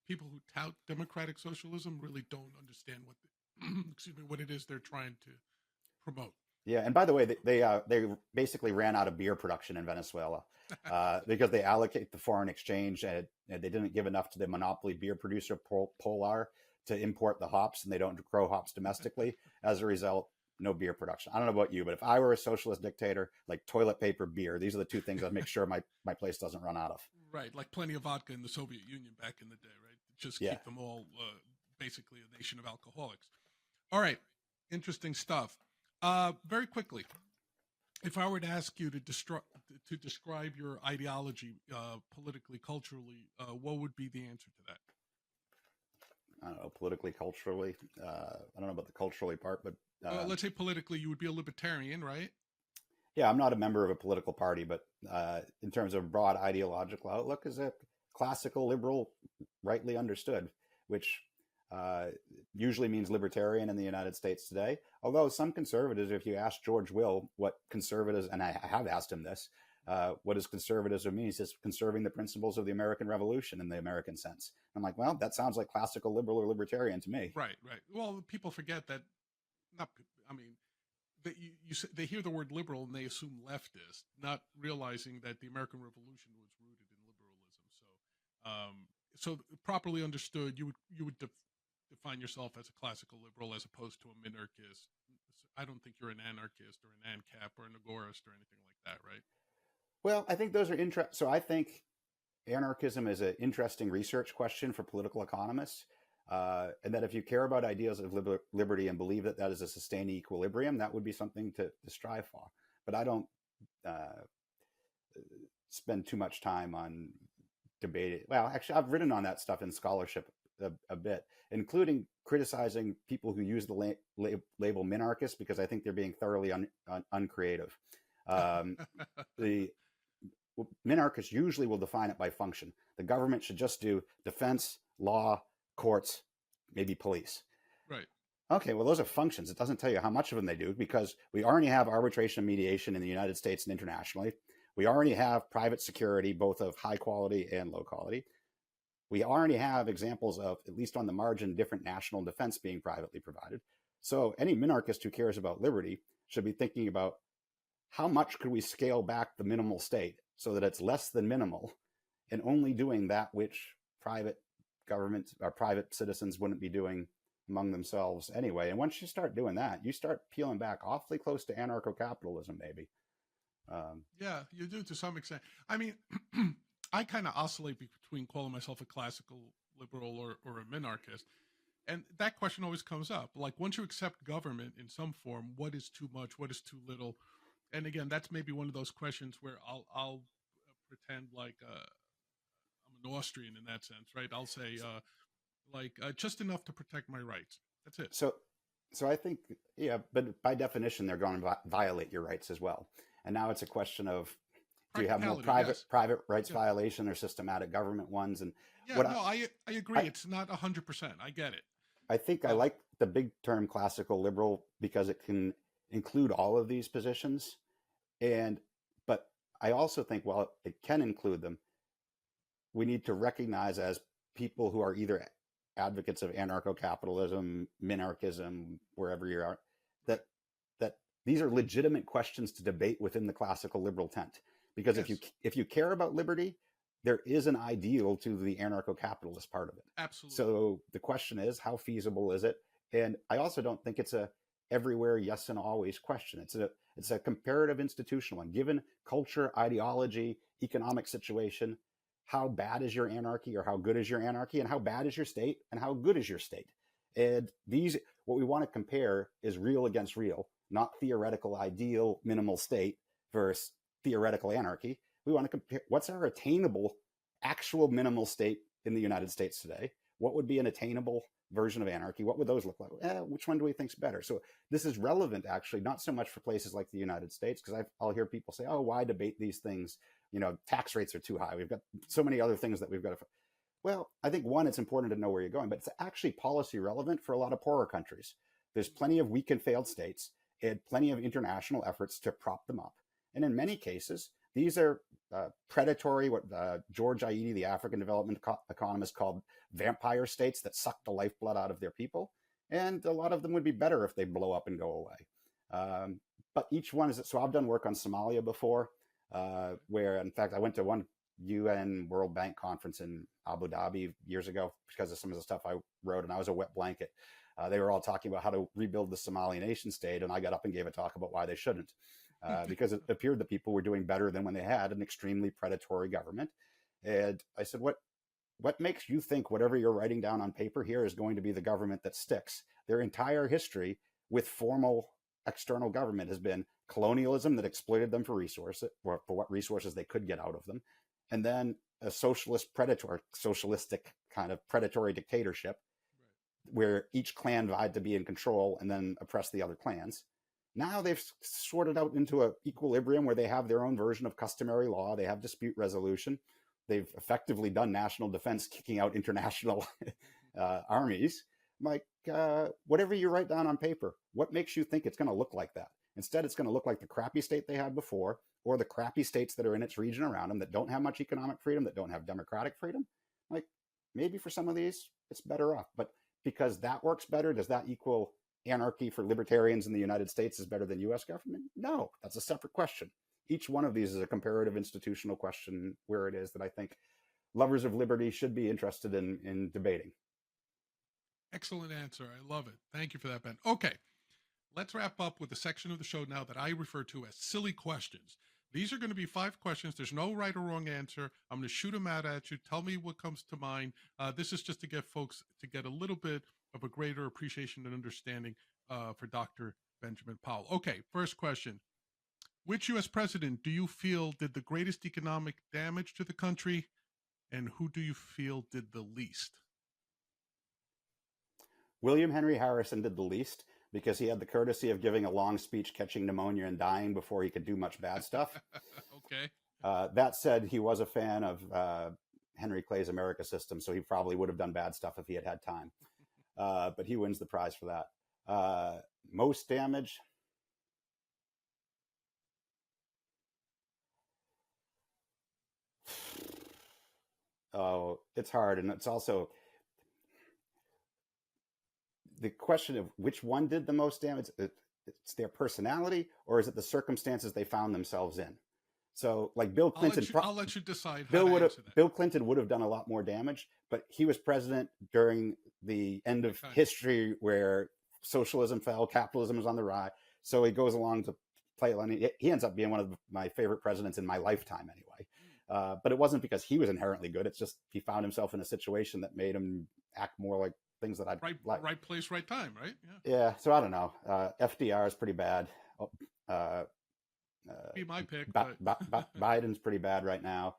people who tout democratic socialism really don't understand what it is they're trying to promote. Yeah, and by the way, they basically ran out of beer production in Venezuela because they allocate the foreign exchange, and they didn't give enough to the monopoly beer producer Polar to import the hops, and they don't grow hops domestically. As a result, no beer production. I don't know about you, but if I were a socialist dictator, like toilet paper, beer, these are the two things I'd make sure my place doesn't run out of. Right, like plenty of vodka in the Soviet Union back in the day, right? Just keep them all basically a nation of alcoholics. All right, interesting stuff. Very quickly, if I were to ask you to describe your ideology politically, culturally, what would be the answer to that? I don't know, politically, culturally. I don't know about the culturally part, but let's say politically, you would be a libertarian, right? Yeah, I'm not a member of a political party, but in terms of broad ideological outlook, is a classical liberal, rightly understood, which usually means libertarian in the United States today. Although some conservatives, if you ask George Will what conservatives, and I have asked him this, what does conservatism mean? He says conserving the principles of the American Revolution in the American sense. I'm like, well, that sounds like classical liberal or libertarian to me. Right. Well, people forget that. They hear the word liberal and they assume leftist, not realizing that the American Revolution was rooted in liberalism. So properly understood, you would define yourself as a classical liberal as opposed to a minarchist. I don't think you're an anarchist or an ANCAP or an agorist or anything like that, right? Well, I think those are interesting. So I think anarchism is an interesting research question for political economists. And that if you care about ideas of liberty and believe that that is a sustaining equilibrium, that would be something to strive for. But I don't spend too much time on debating. Well, actually, I've written on that stuff in scholarship a bit, including criticizing people who use the label minarchist, because I think they're being thoroughly uncreative. The minarchists usually will define it by function. The government should just do defense, law, courts, maybe police. Right. Okay, well, those are functions. It doesn't tell you how much of them they do, because we already have arbitration and mediation in the United States and internationally. We already have private security, both of high quality and low quality. We already have examples of, at least on the margin, different national defense being privately provided. So any minarchist who cares about liberty should be thinking about how much could we scale back the minimal state so that it's less than minimal and only doing that which private government or private citizens wouldn't be doing among themselves anyway. And once you start doing that, you start peeling back awfully close to anarcho-capitalism, maybe. Yeah, you do to some extent. I mean, I kind of oscillate between calling myself a classical liberal or a minarchist. And that question always comes up. Like, once you accept government in some form, what is too much? What is too little? And again, that's maybe one of those questions where I'll pretend like I'm an Austrian in that sense, right? I'll say just enough to protect my rights. That's it. So I think, yeah, but by definition, they're going to violate your rights as well. And now it's a question of, do you have more private rights violation or systematic government ones? And I agree. It's not 100%. I get it. I think I like the big term classical liberal because it can include all of these positions. But I also think, while it can include them, we need to recognize as people who are either advocates of anarcho-capitalism, minarchism, wherever you are, that these are legitimate questions to debate within the classical liberal tent. Because if you care about liberty, there is an ideal to the anarcho-capitalist part of it. Absolutely. So the question is, how feasible is it? And I also don't think it's a everywhere yes and always question. It's a comparative institutional one. Given culture, ideology, economic situation, how bad is your anarchy, or how good is your anarchy, and how bad is your state, and how good is your state? And what we want to compare is real against real, not theoretical ideal minimal state versus theoretical anarchy. We want to compare what's our attainable actual minimal state in the United States today. What would be an attainable version of anarchy? What would those look like? Which one do we think is better? So this is relevant, actually, not so much for places like the United States, because I'll hear people say, oh, why debate these things? Tax rates are too high. We've got so many other things that we've got to. Well, I think, one, it's important to know where you're going, but it's actually policy relevant for a lot of poorer countries. There's plenty of weak and failed states and plenty of international efforts to prop them up. And in many cases, these are predatory, what George Aidi, the African development economist, called vampire states that suck the lifeblood out of their people. And a lot of them would be better if they blow up and go away. But each one is, so I've done work on Somalia before, where, in fact, I went to one UN World Bank conference in Abu Dhabi years ago because of some of the stuff I wrote, and I was a wet blanket. They were all talking about how to rebuild the Somali nation state, and I got up and gave a talk about why they shouldn't. Because it appeared that people were doing better than when they had an extremely predatory government. And I said, what makes you think whatever you're writing down on paper here is going to be the government that sticks? Their entire history with formal external government has been colonialism that exploited them for resources, or for what resources they could get out of them. And then a socialistic kind of predatory dictatorship, where each clan vied to be in control and then oppress the other clans. Now they've sorted out into an equilibrium where they have their own version of customary law. They have dispute resolution. They've effectively done national defense, kicking out international armies. Like, whatever you write down on paper, what makes you think it's going to look like that? Instead, it's going to look like the crappy state they had before, or the crappy states that are in its region around them that don't have much economic freedom, that don't have democratic freedom. Like, maybe for some of these, it's better off. But because that works better, does that equal anarchy for libertarians in the United States is better than U.S. government? No, that's a separate question. Each one of these is a comparative institutional question where it is that I think lovers of liberty should be interested in debating. Excellent answer. I love it. Thank you for that, Ben. Okay, let's wrap up with a section of the show now that I refer to as silly questions. These are going to be 5 questions. There's no right or wrong answer. I'm going to shoot them out at you. Tell me what comes to mind. This is just to get folks to get a little bit of a greater appreciation and understanding for Dr. Benjamin Powell. Okay, first question. Which U.S. president do you feel did the greatest economic damage to the country, and who do you feel did the least? William Henry Harrison did the least, because he had the courtesy of giving a long speech catching pneumonia and dying before he could do much bad stuff. Okay. That said, he was a fan of Henry Clay's America System, so he probably would have done bad stuff if he had had time. But he wins the prize for that. Most damage. Oh, it's hard, and it's also the question of which one did the most damage. It's their personality, or is it the circumstances they found themselves in? So, like Bill Clinton, I'll let you decide. Bill Clinton would have done a lot more damage, but he was president during the end of history where socialism fell, capitalism was on the rise. So he goes along to play. He ends up being one of my favorite presidents in my lifetime, anyway. But it wasn't because he was inherently good. It's just he found himself in a situation that made him act more like things that I'd like. Right place, right time, right? Yeah. So I don't know. FDR is pretty bad. Be my pick. Biden's pretty bad right now.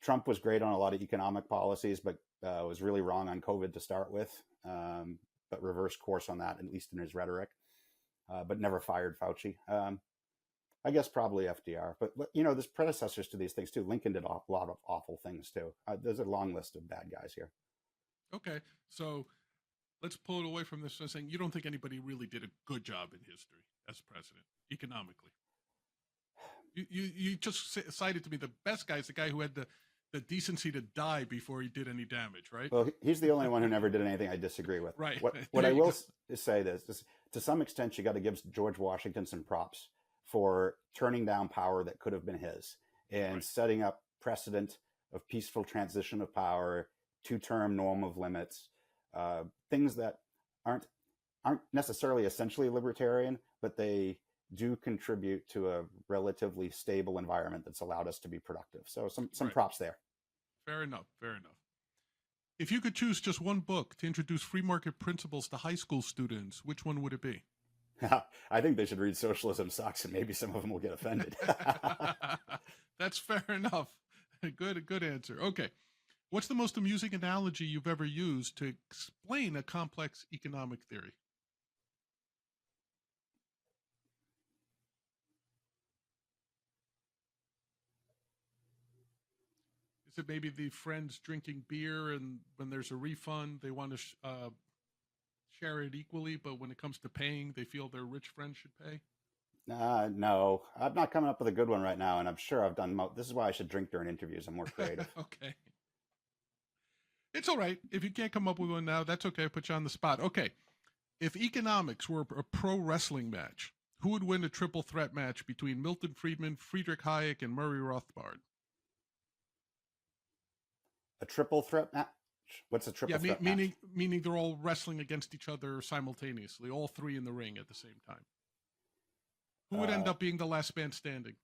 Trump was great on a lot of economic policies, but was really wrong on COVID to start with. But reversed course on that, at least in his rhetoric. But never fired Fauci. I guess probably FDR, but there's predecessors to these things too. Lincoln did a lot of awful things too. There's a long list of bad guys here. Okay, so let's pull it away from this and saying you don't think anybody really did a good job in history as president economically. You just cited to me the best guy is the guy who had the decency to die before he did any damage, right? Well, he's the only one who never did anything I disagree with. Right. What I will say is to some extent, you got to give George Washington some props for turning down power that could have been his and setting up precedent of peaceful transition of power, two-term norm of limits, things that aren't necessarily essentially libertarian, but they do contribute to a relatively stable environment that's allowed us to be productive. So some props there. Fair enough. If you could choose just one book to introduce free market principles to high school students, which one would it be? I think they should read Socialism Sucks, and maybe some of them will get offended. That's fair enough. Good answer. Okay. What's the most amusing analogy you've ever used to explain a complex economic theory? Is it maybe the friends drinking beer, and when there's a refund, they want to share it equally, but when it comes to paying, they feel their rich friend should pay? No, I'm not coming up with a good one right now, and I'm sure I've done this is why I should drink during interviews. I'm more creative. Okay. It's all right. If you can't come up with one now, that's okay. I put you on the spot. Okay. If economics were a pro wrestling match, who would win a triple threat match between Milton Friedman, Friedrich Hayek, and Murray Rothbard? A triple threat match? What's a triple threat match? Meaning they're all wrestling against each other simultaneously, all three in the ring at the same time. Who would end up being the last man standing?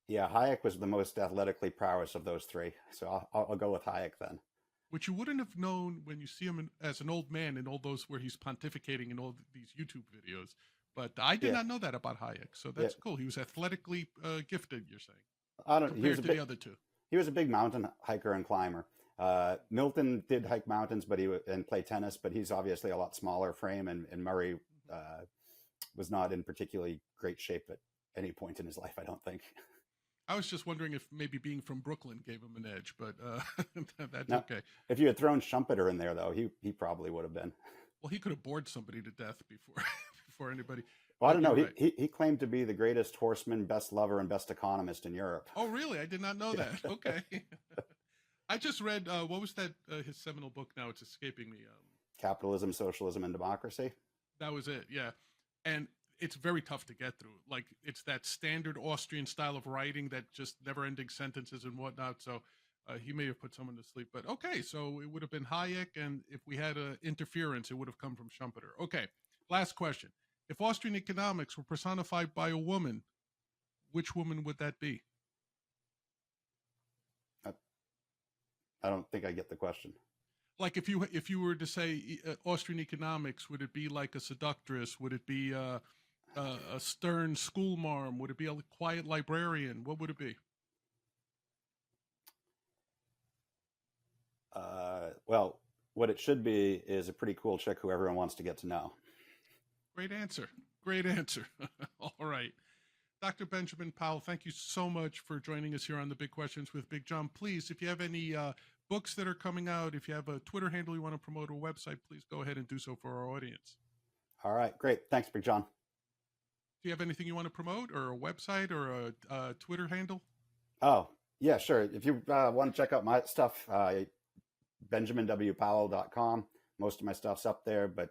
Yeah, Hayek was the most athletically prowess of those three, so I'll go with Hayek then. Which you wouldn't have known when you see him as an old man in all those where he's pontificating in all these YouTube videos. But I did not know that about Hayek, so that's cool. He was athletically gifted, you're saying, compared to the other two. He was a big mountain hiker and climber. Milton did hike mountains, and play tennis, but he's obviously a lot smaller frame, and Murray was not in particularly great shape at any point in his life, I don't think. I was just wondering if maybe being from Brooklyn gave him an edge, but that's no, okay. If you had thrown Schumpeter in there, though, he probably would have been. Well, he could have bored somebody to death before anybody. Well, I don't know. Right. He claimed to be the greatest horseman, best lover, and best economist in Europe. Oh, really? I did not know that. Okay. I just read, what was that, his seminal book now? It's escaping me. Capitalism, Socialism, and Democracy. That was it, yeah. And it's very tough to get through. Like, it's that standard Austrian style of writing that just never-ending sentences and whatnot. So he may have put someone to sleep. But okay, so it would have been Hayek, and if we had interference, it would have come from Schumpeter. Okay, last question. If Austrian economics were personified by a woman, which woman would that be? I don't think I get the question. Like if you were to say Austrian economics, would it be like a seductress? Would it be a stern schoolmarm? Would it be a quiet librarian? What would it be? Well, what it should be is a pretty cool chick who everyone wants to get to know. Great answer. Great answer. All right. Dr. Benjamin Powell, thank you so much for joining us here on the Big Questions with Big John. Please, if you have any books that are coming out, if you have a Twitter handle you want to promote, or website, please go ahead and do so for our audience. All right, great. Thanks, Big John. Do you have anything you want to promote, or a website, or a Twitter handle? Oh, yeah, sure. If you want to check out my stuff, benjaminwpowell.com. Most of my stuff's up there, but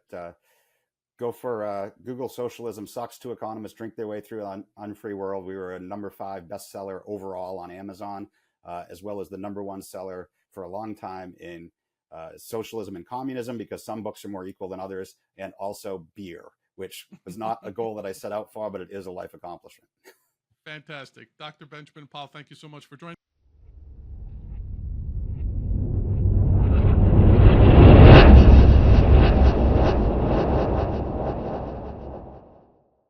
go for Google Socialism Sucks. Two economists drink their way through on Unfree World. We were a #5 bestseller overall on Amazon, as well as the #1 seller for a long time in Socialism and Communism, because some books are more equal than others, and also beer, which was not a goal that I set out for, but it is a life accomplishment. Fantastic. Dr. Benjamin Powell, thank you so much for joining.